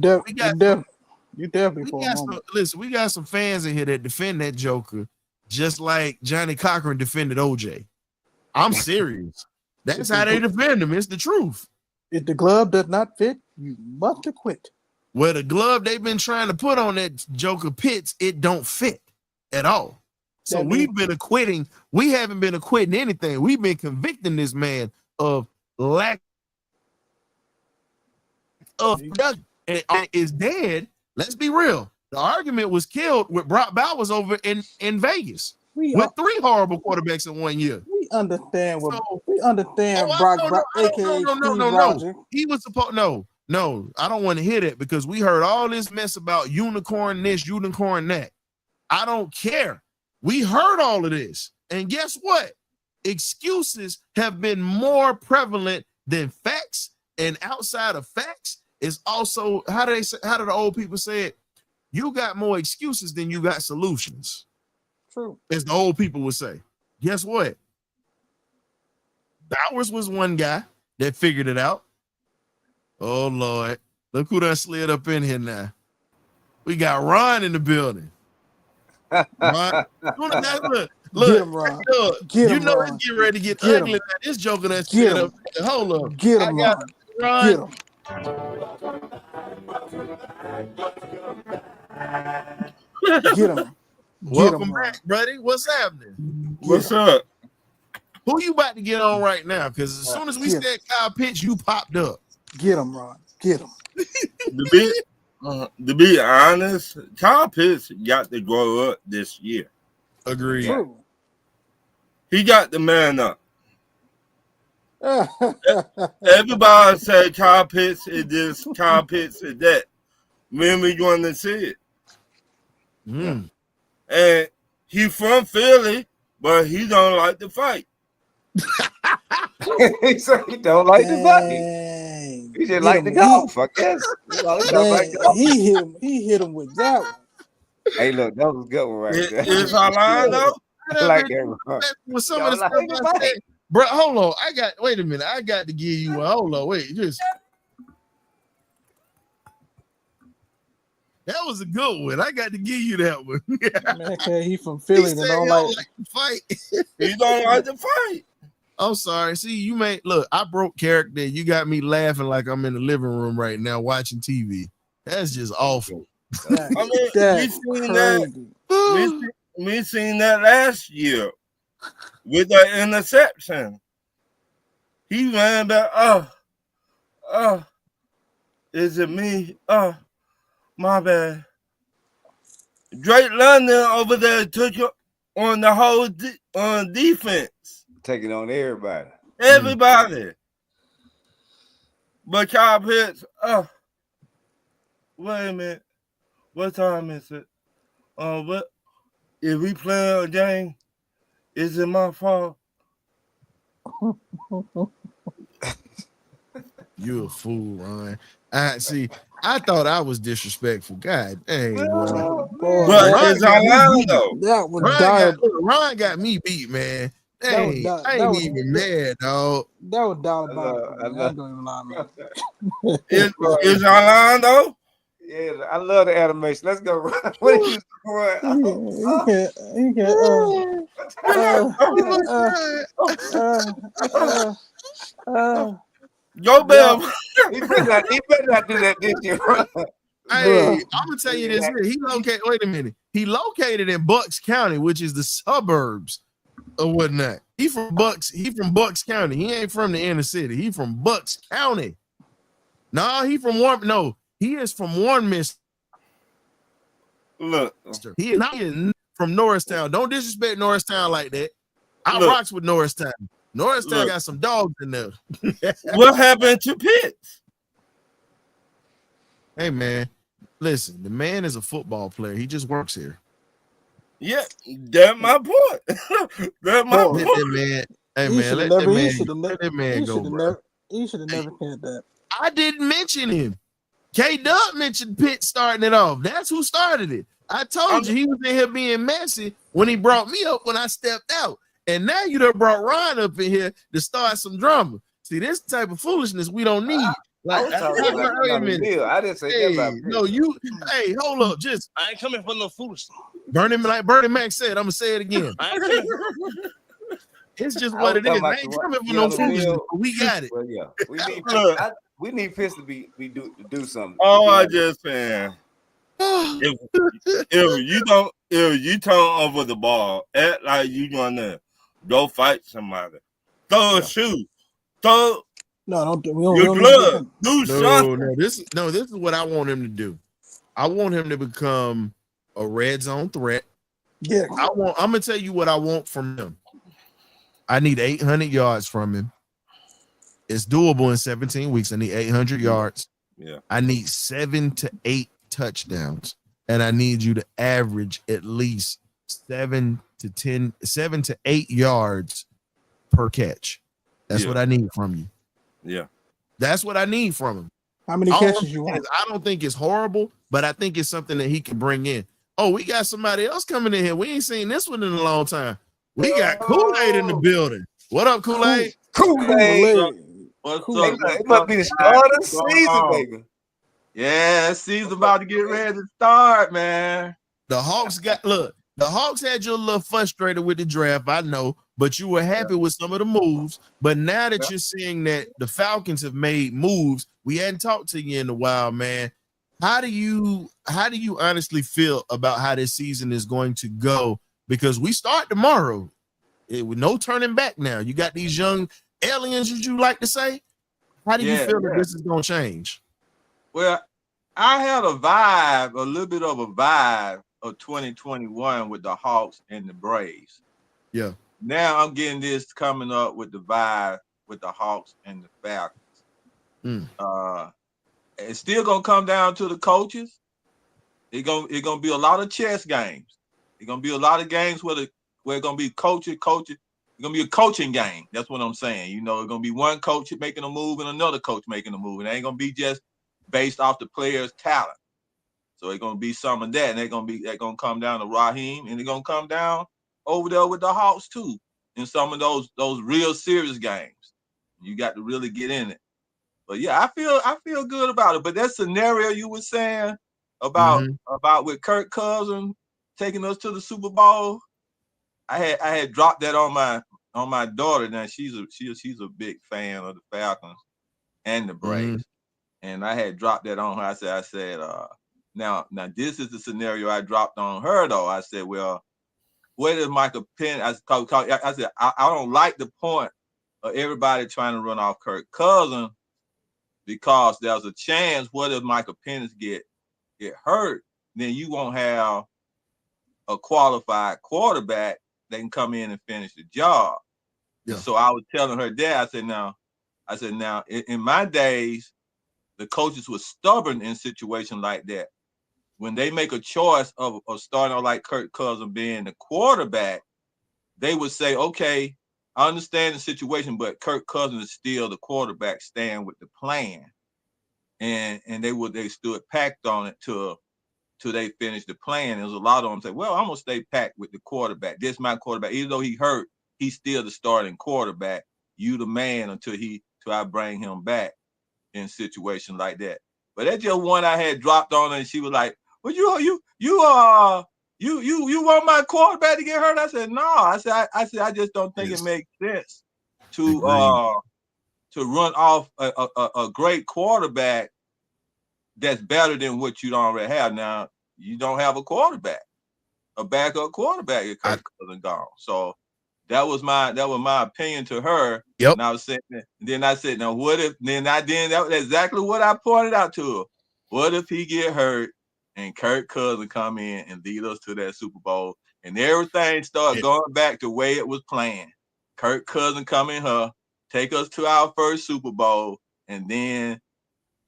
we got some fans in here that defend that Joker just like Johnny Cochran defended OJ. I'm serious. That's how they defend him. It's the truth. If the glove does not fit, you must quit. Well, the glove they've been trying to put on that Joker Pitts, it don't fit at all. So we've been acquitting. We haven't been acquitting anything. We've been convicting this man of lack of production. And is dead. Let's be real. The argument was killed with Brock Bowers over in Vegas with 3 horrible quarterbacks in 1 year. We understand Brock, aka no. He was supposed no, I don't want to hear that because we heard all this mess about unicorn this, unicorn that. I don't care. We heard all of this. And guess what? Excuses have been more prevalent than facts. And outside of facts is also, how do the old people say it? You got more excuses than you got solutions. True. As the old people would say. Guess what? Bowers was one guy that figured it out. Oh, Lord. Look who done slid up in here now. We got Ron in the building. Ron, look, get him, Ron. Get him, Ron. It's getting ready to get ugly now. This Joker done slid up. Hold up. Get him, Ron. Get him. Get him. Welcome back, buddy. What's happening? What's up? Who you about to get on right now? Because as soon as we said Kyle Pitts, you popped up. Get him, Ron. Get him. To be honest, Kyle Pitts got to grow up this year. Agreed. True. He got the man up. Everybody said Kyle Pitts is this, Kyle Pitts is that. When we going to see it? Mm. And he from Philly, but he don't like to fight. He said he don't like to fight. He just like to golf. I guess. He hit him with that one. Hey, look, that was a good one right there. Is our line though? I like that. With some of the stuff I said, bro, hold on. Wait a minute. I got to give you one. Hold on. Wait, that was a good one. I got to give you that one. Man, he from Philly and don't like to fight. He don't like to fight. I'm sorry. See, I broke character. You got me laughing like I'm in the living room right now watching TV. That's just awful. We seen that last year with the interception. He ran back. Is it me? My bad. Drake London over there took it on the whole on defense. Taking on everybody. Everybody. But Kyle Pitts, wait a minute. What time is it? What if we play a game? Is it my fault? You a fool, Ron. I I thought I was disrespectful. God dang, boy. Boy, But that, it's Orlando. that was Ryan got me beat, man. Dang, I ain't even mad, dog. That was diabolical. I Man. I love- ain't gonna lie, man. It's Orlando. Yeah, I love the animation. Let's go. What are you Go Bill. He better not do that this year. Hey, I'm gonna tell you this here. Wait a minute. He located in Bucks County, which is the suburbs or whatnot. He from Bucks County. He ain't from the inner city. He from Bucks County. Nah, he from Warren. No, he is from Warminster. Look, he is not from Norristown. Don't disrespect Norristown like that. I rocks with Norristown. Norristown got some dogs in there. What happened to Pitts? Hey man, listen, the man is a football player. He just works here. Yeah, that's my point. That's my point. Hey man, let that man go, bro. He should have never said that. I didn't mention him. K-Dub mentioned Pitt starting it off. That's who started it. I told you he was in here being messy when he brought me up when I stepped out. And now you done brought Ryan up in here to start some drama. See, this type of foolishness we don't need. I didn't say that about no, hey, hold up. I ain't coming for no foolishness. Bernie Mac said, I'm gonna say it again. It's just what it is. I ain't coming for no foolishness, but we got it. Well, yeah. We need Pitts to do something. Oh, I just saying. If you turn over the ball, act like you gonna go fight somebody. Throw a shoe. Throw your glove. Do something. No, this is what I want him to do. I want him to become a red zone threat. Yeah. I'm gonna tell you what I want from him. I need 800 yards from him. It's doable in 17 weeks. I need 800 yards. Yeah. I need 7 to 8 touchdowns. And I need you to average at least 7 to 8 yards per catch. That's what I need from you. Yeah. That's what I need from him. How many catches you want? I don't think it's horrible, but I think it's something that he can bring in. Oh, we got somebody else coming in here. We ain't seen this one in a long time. We got Kool-Aid in the building. What up, Kool-Aid? Kool-Aid. What's up? It must be the start of the season, baby. Yeah, season's about to get ready to start, man. The Hawks had you a little frustrated with the draft, I know, but you were happy with some of the moves. But now that you're seeing that the Falcons have made moves, we hadn't talked to you in a while, man. How do you honestly feel about how this season is going to go? Because we start tomorrow. With no turning back now. You got these young aliens, as you like to say. How do you feel that this is going to change? Well, I had a little bit of a vibe of 2021 with the Hawks and the Braves. Yeah. Now I'm getting this coming up with the vibe with the Hawks and the Falcons. It's still gonna come down to the coaches. It's gonna be a lot of chess games. It's gonna be a lot of games where it's gonna be coaching. It's gonna be a coaching game. That's what I'm saying. You know, it's gonna be one coach making a move and another coach making a move. And it ain't gonna be just based off the player's talent. So it's gonna be some of that, and they're gonna come down to Raheem, and they're gonna come down over there with the Hawks too, in some of those real serious games. You got to really get in it. But yeah, I feel good about it. But that scenario you were saying about with Kirk Cousins taking us to the Super Bowl, I had dropped that on my daughter. Now she's a big fan of the Falcons and the Braves, and I had dropped that on her. I said, now this is the scenario I dropped on her though. I said, well, where does Michael Penn? I said I don't like the point of everybody trying to run off Kirk Cousins, because there's a chance what if Michael Penix get hurt, then you won't have a qualified quarterback that can come in and finish the job. Yeah. So I was telling her that, I said now in my days, the coaches were stubborn in situations like that. When they make a choice of starting like Kirk Cousins being the quarterback, they would say, okay, I understand the situation, but Kirk Cousins is still the quarterback, staying with the plan. and they stood packed on it till they finished the plan. There was a lot of them say, well, I'm gonna stay packed with the quarterback. This is my quarterback. Even though he hurt, he's still the starting quarterback. You the man until I bring him back in a situation like that. But that's just one I had dropped on her, and she was like, well, you want my quarterback to get hurt? I said, no. I said I just don't think it makes sense to run off a great quarterback that's better than what you already have. Now, you don't have a quarterback, a backup quarterback. Your Kirk Cousins gone. So that was my opinion to her. Yep. And I was saying, then I said, now what if? That was exactly what I pointed out to her. What if he get hurt and Kirk Cousins come in and lead us to that Super Bowl, and everything start going back the way it was planned? Kirk Cousins come in here, take us to our first Super Bowl, and then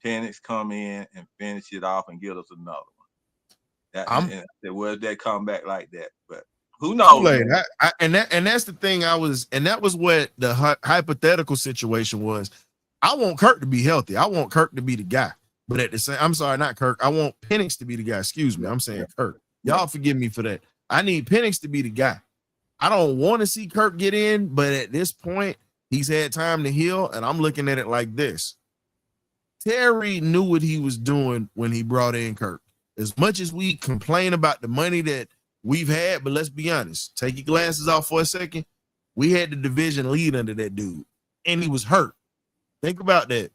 Penix come in and finish it off and give us another one. Where did that come back like that? But who knows? And that's the thing. That was what the hypothetical situation was. I want Kirk to be healthy. I want Kirk to be the guy. But at the same, I'm sorry, not Kirk. I want Penix to be the guy. Excuse me. I'm saying Kirk. Y'all forgive me for that. I need Penix to be the guy. I don't want to see Kirk get in, but at this point, he's had time to heal, and I'm looking at it like this. Terry knew what he was doing when he brought in Kirk. As much as we complain about the money that we've had, but let's be honest, take your glasses off for a second. We had the division lead under that dude, and he was hurt. Think about that.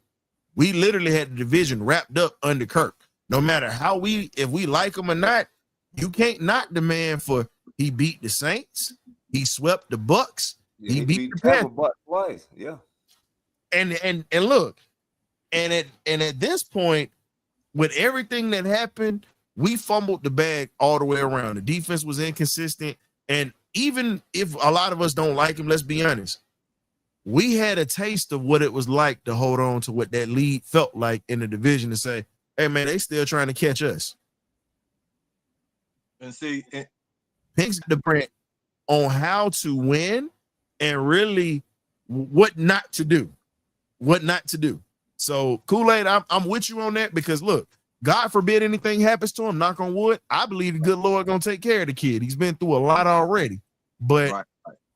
We literally had the division wrapped up under Kirk. No matter if we like him or not, you can't knock the man for he beat the Saints, he swept the Bucks, he beat the Panthers twice. Yeah. And look, and at this point, with everything that happened, we fumbled the bag all the way around. The defense was inconsistent, and even if a lot of us don't like him, let's be honest, we had a taste of what it was like to hold on to what that lead felt like in the division to say, hey, man, they still trying to catch us. And see, Pink's the print on how to win and really what not to do. What not to do. So, Kool-Aid, I'm with you on that because, look, God forbid anything happens to him, knock on wood, I believe the good Lord going to take care of the kid. He's been through a lot already. But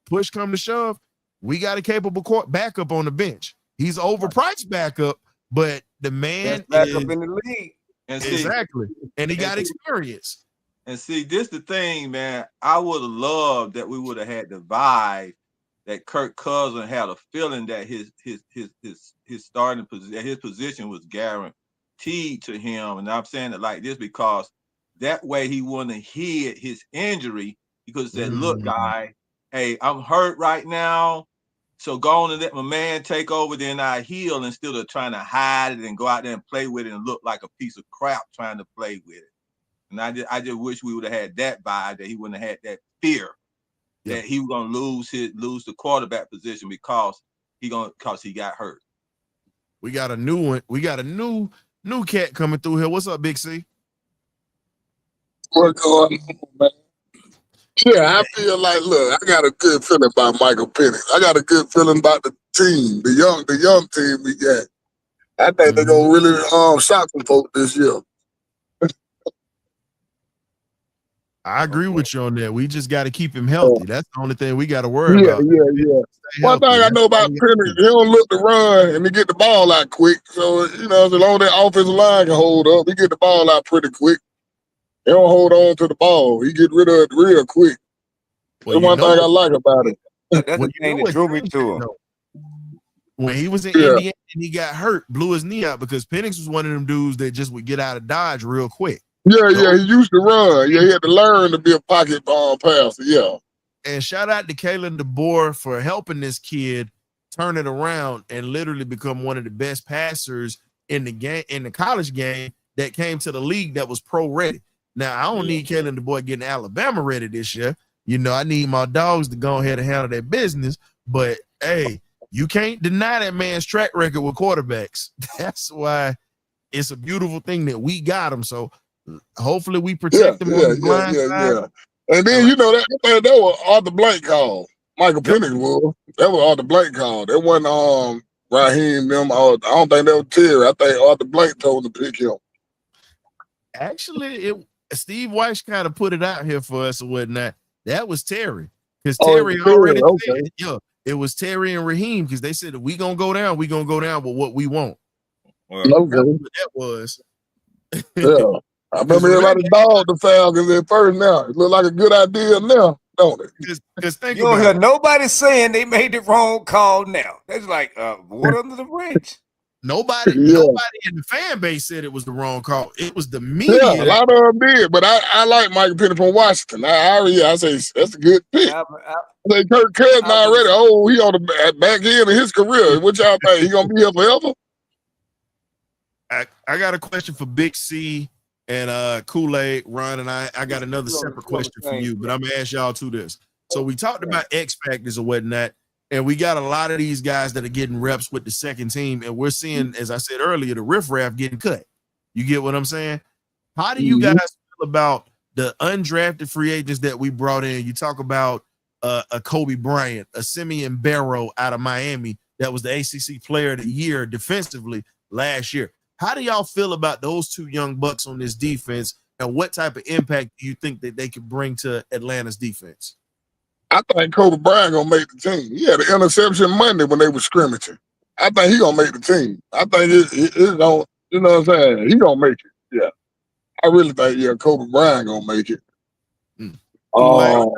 push come to shove, we got a capable backup on the bench. He's overpriced backup, but the man is backup in the league. And exactly. And he got experience. And see, this the thing, man. I would have loved that we would have had the vibe that Kirk Cousins had a feeling that his starting position, his position was guaranteed to him. And I'm saying it like this because that way he wouldn't have hid his injury. He could have said, look, guy, hey, I'm hurt right now. So go on and let my man take over, then I heal instead of trying to hide it and go out there and play with it and look like a piece of crap trying to play with it. And I just wish we would have had that vibe, that he wouldn't have had that fear that he was gonna lose the quarterback position because he got hurt. We got a new one. We got a new cat coming through here. What's up, Big C? What's going on, man? Yeah, I feel like, look, I got a good feeling about Michael Penix. I got a good feeling about the team, the young team we got. I think they're gonna really shock some folks this year. I agree with you on that. We just got to keep him healthy. That's the only thing we got to worry about. Yeah. One thing I know about Penix, he don't look to run and he get the ball out quick. So, as long as that offensive line can hold up, he get the ball out pretty quick. He don't hold on to the ball. He get rid of it real quick. That's one thing I like about it. That's the thing that drew me to him. When he was in Indiana and he got hurt, blew his knee out because Penix was one of them dudes that just would get out of Dodge real quick. Yeah, he used to run. Yeah, he had to learn to be a pocket passer. Yeah. And shout out to Kalen DeBoer for helping this kid turn it around and literally become one of the best passers in the game, in the college game that came to the league that was pro ready. Now, I don't need Kalen DeBoer getting Alabama ready this year. I need my dogs to go ahead and handle their business. But hey, you can't deny that man's track record with quarterbacks. That's why it's a beautiful thing that we got him. So hopefully we protect him on the blind side. And then that was Arthur Blank call. Michael Penix was. That was Arthur Blank call. That wasn't Raheem them. I don't think that was Terry. I think Arthur Blank told him to pick him. Actually, Steve Weiss kind of put it out here for us and whatnot. That was Terry. Because Terry already said, it was Terry and Raheem, because they said, if we gonna go down, with what we want. Well, that was. Yeah. I remember everybody dogged the Falcons at first. Now it look like a good idea now, don't it? Because think you don't about hear it. nobody saying they made the wrong call now. That's like water under the bridge. Nobody in the fan base said it was the wrong call. It was the media. Yeah, a lot of them did, but I like Michael Penny from Washington. I say that's a good pick. I say Kirk Cousins already. Oh, he on the back end of his career. What y'all think? He gonna be here forever? I got a question for Big C and Kool-Aid, Ron, and I got another separate question for you, but I'm gonna ask y'all to this. So we talked about X factors or whatnot, and we got a lot of these guys that are getting reps with the second team, and we're seeing, as I said earlier, the riffraff getting cut. You get what I'm saying? How do you guys feel about the undrafted free agents that we brought in? You talk about a Kobe Bryant, a Simeon Barrow out of Miami that was the ACC Player of the Year defensively last year. How do y'all feel about those two young bucks on this defense, and what type of impact do you think that they could bring to Atlanta's defense? I think Kobe Bryant gonna make the team. He had an interception Monday when they were scrimmaging. I think he gonna make the team. I think it don't. You know what I'm saying? He gonna make it. Yeah, I really think Kobe Bryant gonna make it. Well,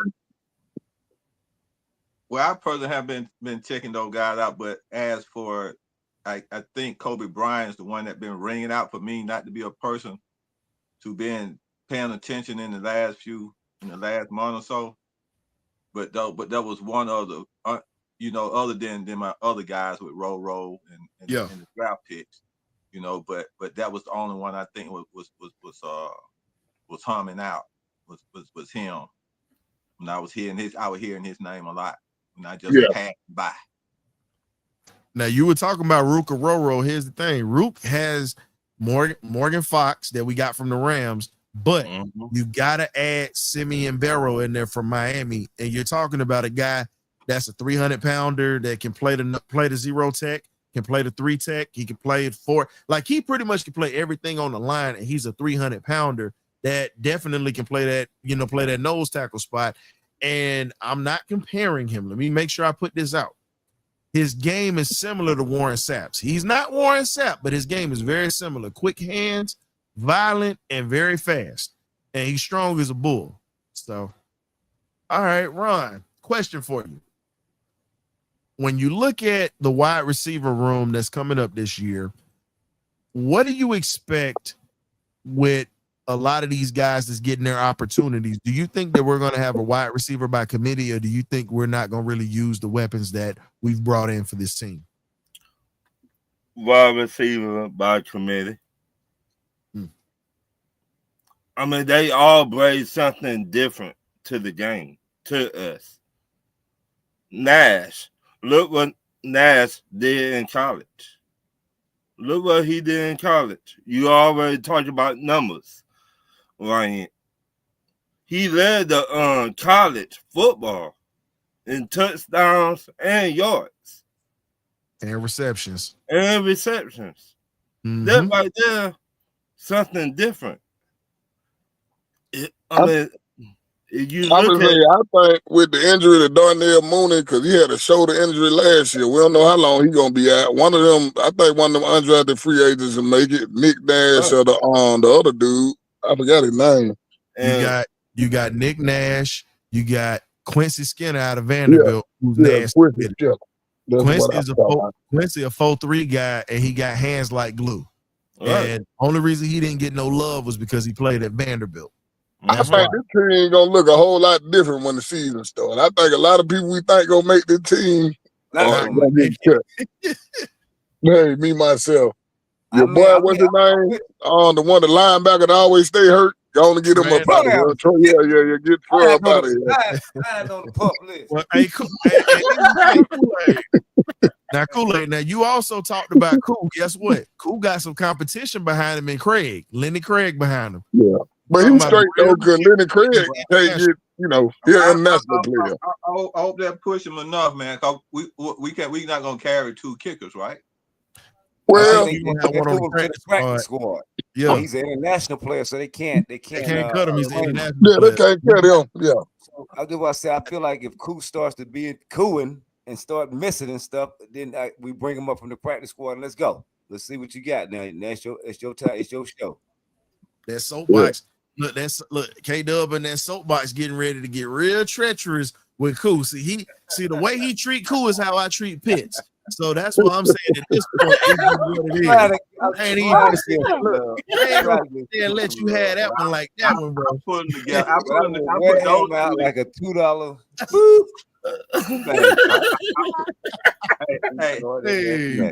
I personally have been checking those guys out, but as for I think Kobe Bryant is the one that's been ringing out for me, not to be a person to been paying attention in the last month or so. But that was one of the, other than my other guys with Roll and the draft picks, but that was the only one I think was humming out was him. When I was hearing his name a lot, and I just passed by. Now, you were talking about Rook or Roro. Here's the thing. Rook has Morgan Fox that we got from the Rams, but you got to add Simeon Barrow in there from Miami. And you're talking about a guy that's a 300-pounder that can play the zero tech, can play the 3 tech. He can play it 4. Like, he pretty much can play everything on the line, and he's a 300-pounder that definitely can play that nose tackle spot. And I'm not comparing him. Let me make sure I put this out. His game is similar to Warren Sapp's. He's not Warren Sapp, but his game is very similar. Quick hands, violent, and very fast. And he's strong as a bull. So, all right, Ron, question for you. When you look at the wide receiver room that's coming up this year, what do you expect with a lot of these guys that's getting their opportunities? Do you think that we're going to have a wide receiver by committee, or do you think we're not going to really use the weapons that we've brought in for this team? Wide receiver by committee. I mean, they all bring something different to the game, to us. Nash, look what Nash did in college. Look what he did in college. You already talked about numbers. Right. He led the college football in touchdowns and yards. And receptions. That right there, something different. I think with the injury to Darnell Mooney, because he had a shoulder injury last year. We don't know how long he's gonna be out. One of them undrafted free agents will make it. Nick Nash or the other dude. I forgot his name. You got Nick Nash. You got Quincy Skinner out of Vanderbilt. Who's nasty. Quincy is a 4.3 guy, and he got hands like glue. Right. And only reason he didn't get no love was because he played at Vanderbilt. I think this team gonna look a whole lot different when the season starts. I think a lot of people we think gonna make this team are gonna get cut. Hey, me myself. Your boy, what's his name? The linebacker that always stay hurt. Go on and get him up out of here. Yeah. Get Troy up out of here. On the pup list. Well, Kool-Aid. Now, Kool-Aid, now you also talked about Cool. Guess what? Cool got some competition behind him in Craig. Lenny Craig behind him. Yeah. But he's straight though, because Lenny Craig can't get you know, he's an international player. I hope that push him enough, man. Cause we not gonna carry 2 kickers, right? Well, they the practice squad. Yeah, he's an international player, so they can't cut him. He's an international yeah, player. they can't cut him. Yeah. So I do what I say. I feel like if Koo starts to be cooing and start missing and stuff, then we bring him up from the practice squad and let's go. Let's see what you got now. It's your time. It's your show. That soapbox. Yeah. Look, K-Dub and that soapbox getting ready to get real treacherous with Koo. See the way he treat Koo is how I treat Pitts. So that's what I'm saying at this point. I ain't even gonna let you have that one like that one, bro. I'm putting together. I put those out like a $2. Hey.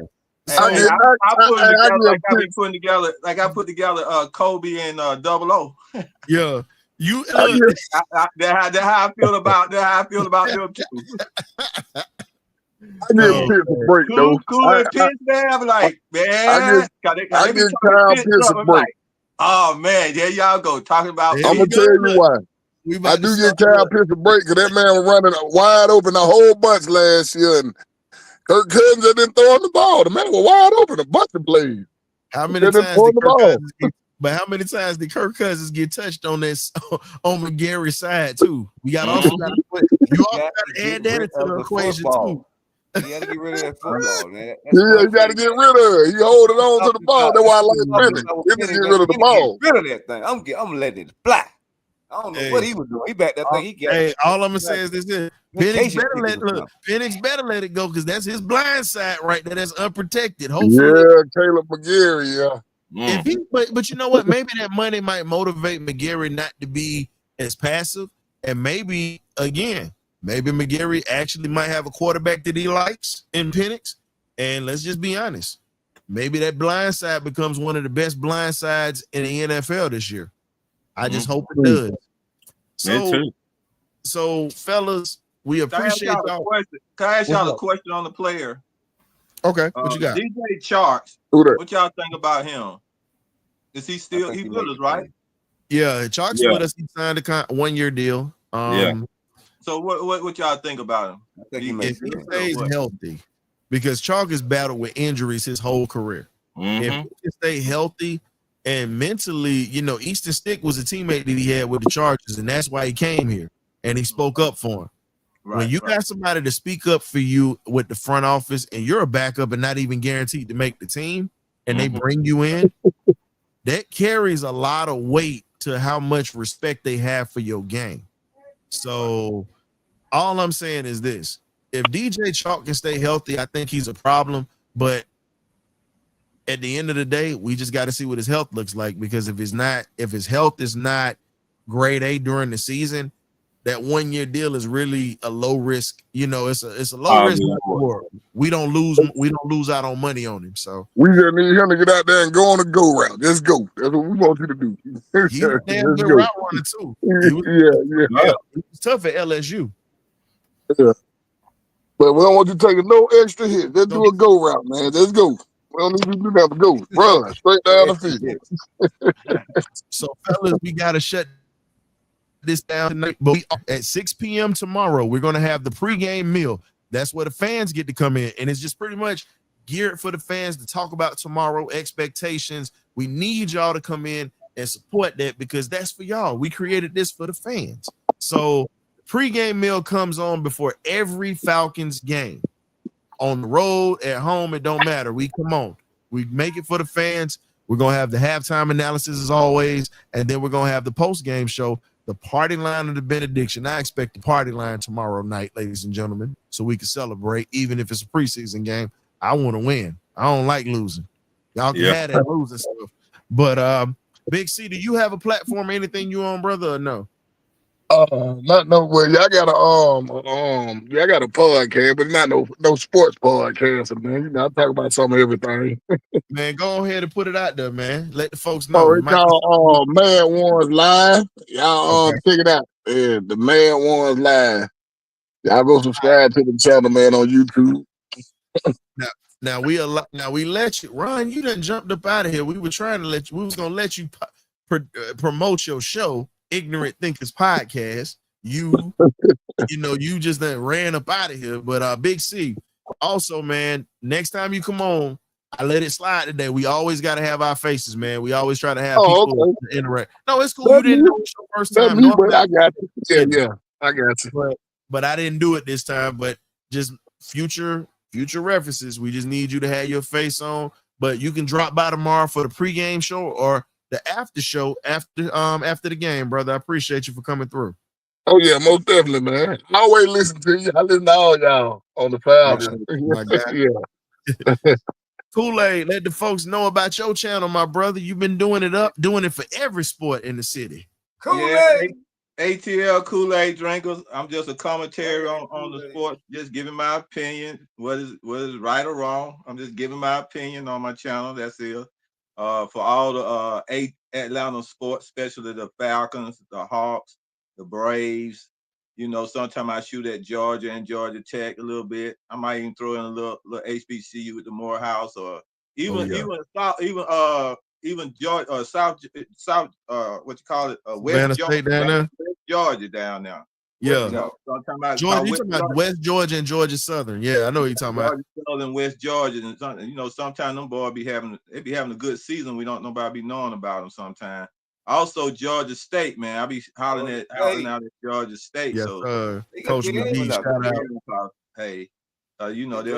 I put together Kobe and 00. Yeah, you. That's how I feel about them too. I give Pitts a break though. Cool and Pitts, man. I'm like, man. I give Kyle Pitts a break. Oh man, there y'all go talking about. I'm gonna tell you why. I do get Kyle Pitts a break because that man was running wide open a whole bunch last year, and Kirk Cousins didn't throw him the ball. The man was wide open a bunch of plays. How many times did Kirk Cousins get touched on this on McGarry's side too? We got also got to add that into the equation too. You got to get rid of that football, man. Yeah, you got to get rid of it. He holding on to the ball. That's why I like Penny. Penny get rid of the ball. Get rid of that thing. I'm letting it fly. I don't know what he was doing. He back that thing. He got it. All I'm gonna say is this: Penix better let it go because that's his blind side right there. That's unprotected. Hopefully, yeah, Caleb McGarry. Yeah. But you know what? Maybe that money might motivate McGarry not to be as passive, and maybe McGarry actually might have a quarterback that he likes in Penix. And let's just be honest, maybe that blind side becomes one of the best blind sides in the NFL this year. I just hope it does. So fellas, we appreciate y'all. Can I ask y'all a question on the player? Okay, what you got? DJ Chark. What y'all think about him? Is he still with us, right? Yeah, Chark's with us. He signed a 1-year deal. So what y'all think about him? I think if he stays healthy, because Chark has battled with injuries his whole career. If he can stay healthy and mentally, Easton Stick was a teammate that he had with the Chargers, and that's why he came here and he spoke up for him. When you got somebody to speak up for you with the front office and you're a backup and not even guaranteed to make the team, and they bring you in, that carries a lot of weight to how much respect they have for your game. So all I'm saying is this: if DJ Chark can stay healthy, I think he's a problem. But at the end of the day, we just got to see what his health looks like, because if his health is not grade A during the season, that 1-year deal is really a low risk. It's a low risk reward. We don't lose out on money on him. So we just need him to get out there and go on a go route. Just go. That's what we want you to do. He's a damn good route runner too. Yeah. It was tough at LSU. Yeah. But we don't want you taking no extra hit. Just do a go route, man. Let's go. We don't need you to do that. Go. Run straight down the field. So fellas, we gotta shut this down tonight, but at 6 p.m. tomorrow, we're going to have the pregame meal. That's where the fans get to come in, and it's just pretty much geared for the fans to talk about tomorrow expectations. We need y'all to come in and support that, because that's for y'all. We created this for the fans. So pregame meal comes on before every Falcons game. On the road, at home, it don't matter. We come on. We make it for the fans. We're going to have the halftime analysis as always, and then we're going to have the post-game show, the party line of the benediction. I expect the party line tomorrow night, ladies and gentlemen, so we can celebrate, even if it's a preseason game. I want to win. I don't like losing. Y'all can have that losing stuff. But Big C, do you have a platform, anything you on, brother, or no? Not no way. I got I got a podcast, but not no sports podcast, man. I talk about some of everything. Man, go ahead and put it out there, man. Let the folks know. It's called Man One's Live. Y'all check it out. Yeah, the Man One's Live. Y'all go subscribe to the channel, man, on YouTube. Now we let you, Ron. You done jumped up out of here. We were trying to let you. We was gonna let you promote your show, Ignorant Thinkers Podcast. you know, you just done ran up out of here. But Big C, also, man, next time you come on, I let it slide today. We always got to have our faces, man. We always try to have Oh, people okay. interact. No, it's cool. You didn't know it's your first That's time. me, Normally, but I got you. Yeah, yeah, yeah. I got you. but I didn't do it this time. But just future references, we just need you to have your face on. But you can drop by tomorrow for the pregame show or the after show after the game, brother. I appreciate you for coming through. Oh yeah, most definitely, man. I always listen to you. I listen to all y'all on the Falcons. My guy. Yeah. Kool-Aid, let the folks know about your channel, my brother. You've been doing it for every sport in the city. Kool-Aid. ATL Kool-Aid drinkers. I'm just a commentary on the sport, just giving my opinion. What is right or wrong? I'm just giving my opinion on my channel. That's it. For all the 8 Atlanta sports, especially the Falcons, the Hawks, the Braves. You know, sometimes I shoot at Georgia and Georgia Tech a little bit. I might even throw in a little HBCU with the Morehouse, or even Georgia, South, what you call it, West Georgia down there. Yeah. You know, so I'm talking about Georgia, you talking about West Georgia and Georgia Southern. Yeah, I know what you're talking about. Southern, West Georgia, and something. You know, sometimes them boys be having a good season. We don't nobody be knowing about them sometimes. Also, Georgia State, man. I be hollering out at Georgia State. Yes, so Coach McGee, shout out. Hey, you know, they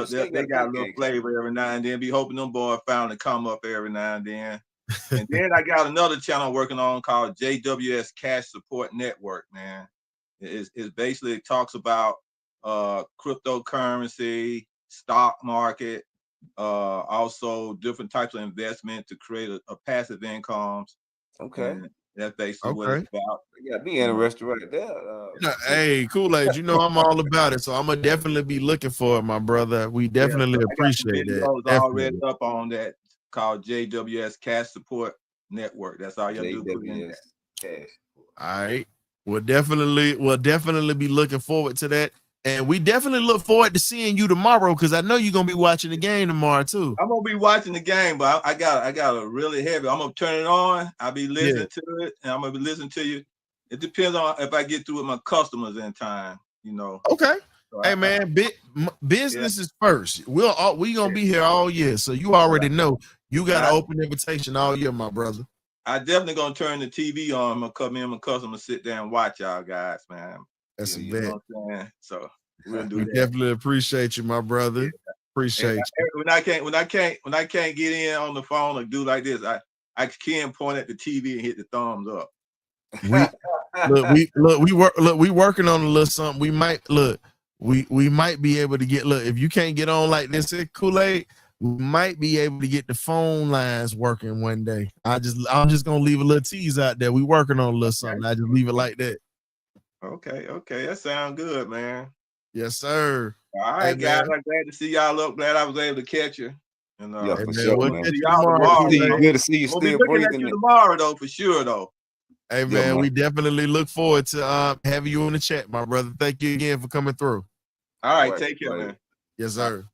got a little flavor every now and then. Be hoping them boys finally come up every now and then. And then I got another channel working on called JWS Cash Support Network, man. It basically talks about cryptocurrency, stock market, also different types of investment to create a passive incomes. Okay. And that's basically what it's about. Yeah, be interested right there. Hey, Kool-Aid, you know I'm all about it, so I'm gonna definitely be looking for it, my brother. We definitely appreciate that. Already up on that called JWS Cash Support Network. That's all you have to do. Put in Cash. All right, we'll definitely be looking forward to that. And we definitely look forward to seeing you tomorrow, because I know you're gonna be watching the game tomorrow too. I'm gonna be watching the game, but I got a really heavy. I'm gonna turn it on. I'll be listening to it, and I'm gonna be listening to you. It depends on if I get through with my customers in time. You know. Okay. So hey man, business is first. We gonna be here all year, so you already know you got an open invitation all year, my brother. I definitely gonna turn the TV on. I'm gonna come in, my customer, sit there and watch y'all guys, man. That's you know what I'm saying? So we'll do that. Definitely appreciate you, my brother. Appreciate you. When I can't get in on the phone or do like this, I can point at the TV and hit the thumbs up. We working on a little something. We might we might be able to get if you can't get on like this at Kool-Aid, we might be able to get the phone lines working one day. I'm just gonna leave a little tease out there. We working on a little something. I just leave it like that. Okay, that sounds good, man. Yes, sir. All right, guys. I'm glad to see y'all up. Glad I was able to catch you. And yeah, for sure, we'll see y'all tomorrow. Good to see you still breathing. Tomorrow, though, for sure, though. Hey man, we definitely look forward to having you on the chat, my brother. Thank you again for coming through. All right, take care, man. Yes, sir.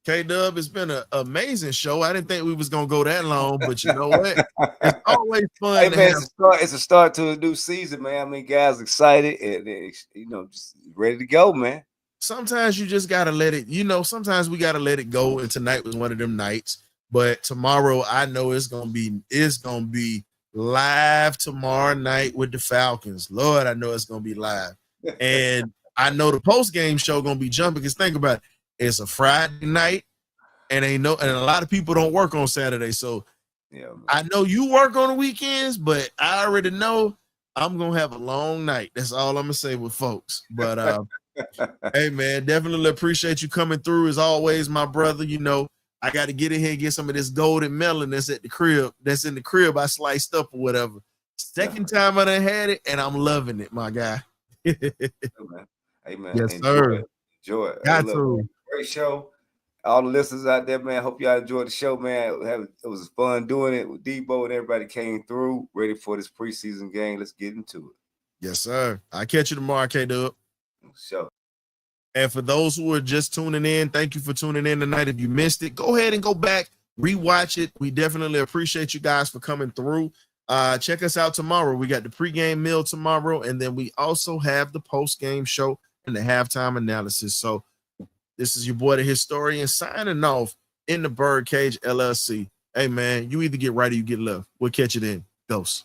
K-Dub, it's been an amazing show. I didn't think we was gonna go that long, but you know what? It's always fun. Hey, man, it's a start to a new season, man. I mean, guys excited and just ready to go, man. Sometimes you just gotta let it, sometimes we gotta let it go. And tonight was one of them nights. But tomorrow, I know it's gonna be live tomorrow night with the Falcons. Lord, I know it's gonna be live. And I know the post-game show gonna be jumping, because think about it. It's a Friday night, and a lot of people don't work on Saturday. So I know you work on the weekends, but I already know I'm gonna have a long night. That's all I'm gonna say with folks. But hey man, definitely appreciate you coming through as always, my brother. I got to get in here and get some of this golden melon that's at the crib. That's in the crib I sliced up or whatever. Second time I done had it, and I'm loving it, my guy. Hey man, yes, sir. Enjoy it. Got to. Great show. All the listeners out there, man. Hope y'all enjoyed the show, man. It was fun doing it with Debo, and everybody came through ready for this preseason game. Let's get into it. Yes, sir. I'll catch you tomorrow, K-Dub. Sure. And for those who are just tuning in, thank you for tuning in tonight. If you missed it, go ahead and go back, rewatch it. We definitely appreciate you guys for coming through. Check us out tomorrow. We got the pregame meal tomorrow, and then we also have the postgame show and the halftime analysis. So this is your boy, the historian, signing off in the Birdcage LLC. Hey, man, you either get right or you get left. We'll catch you then. Dose.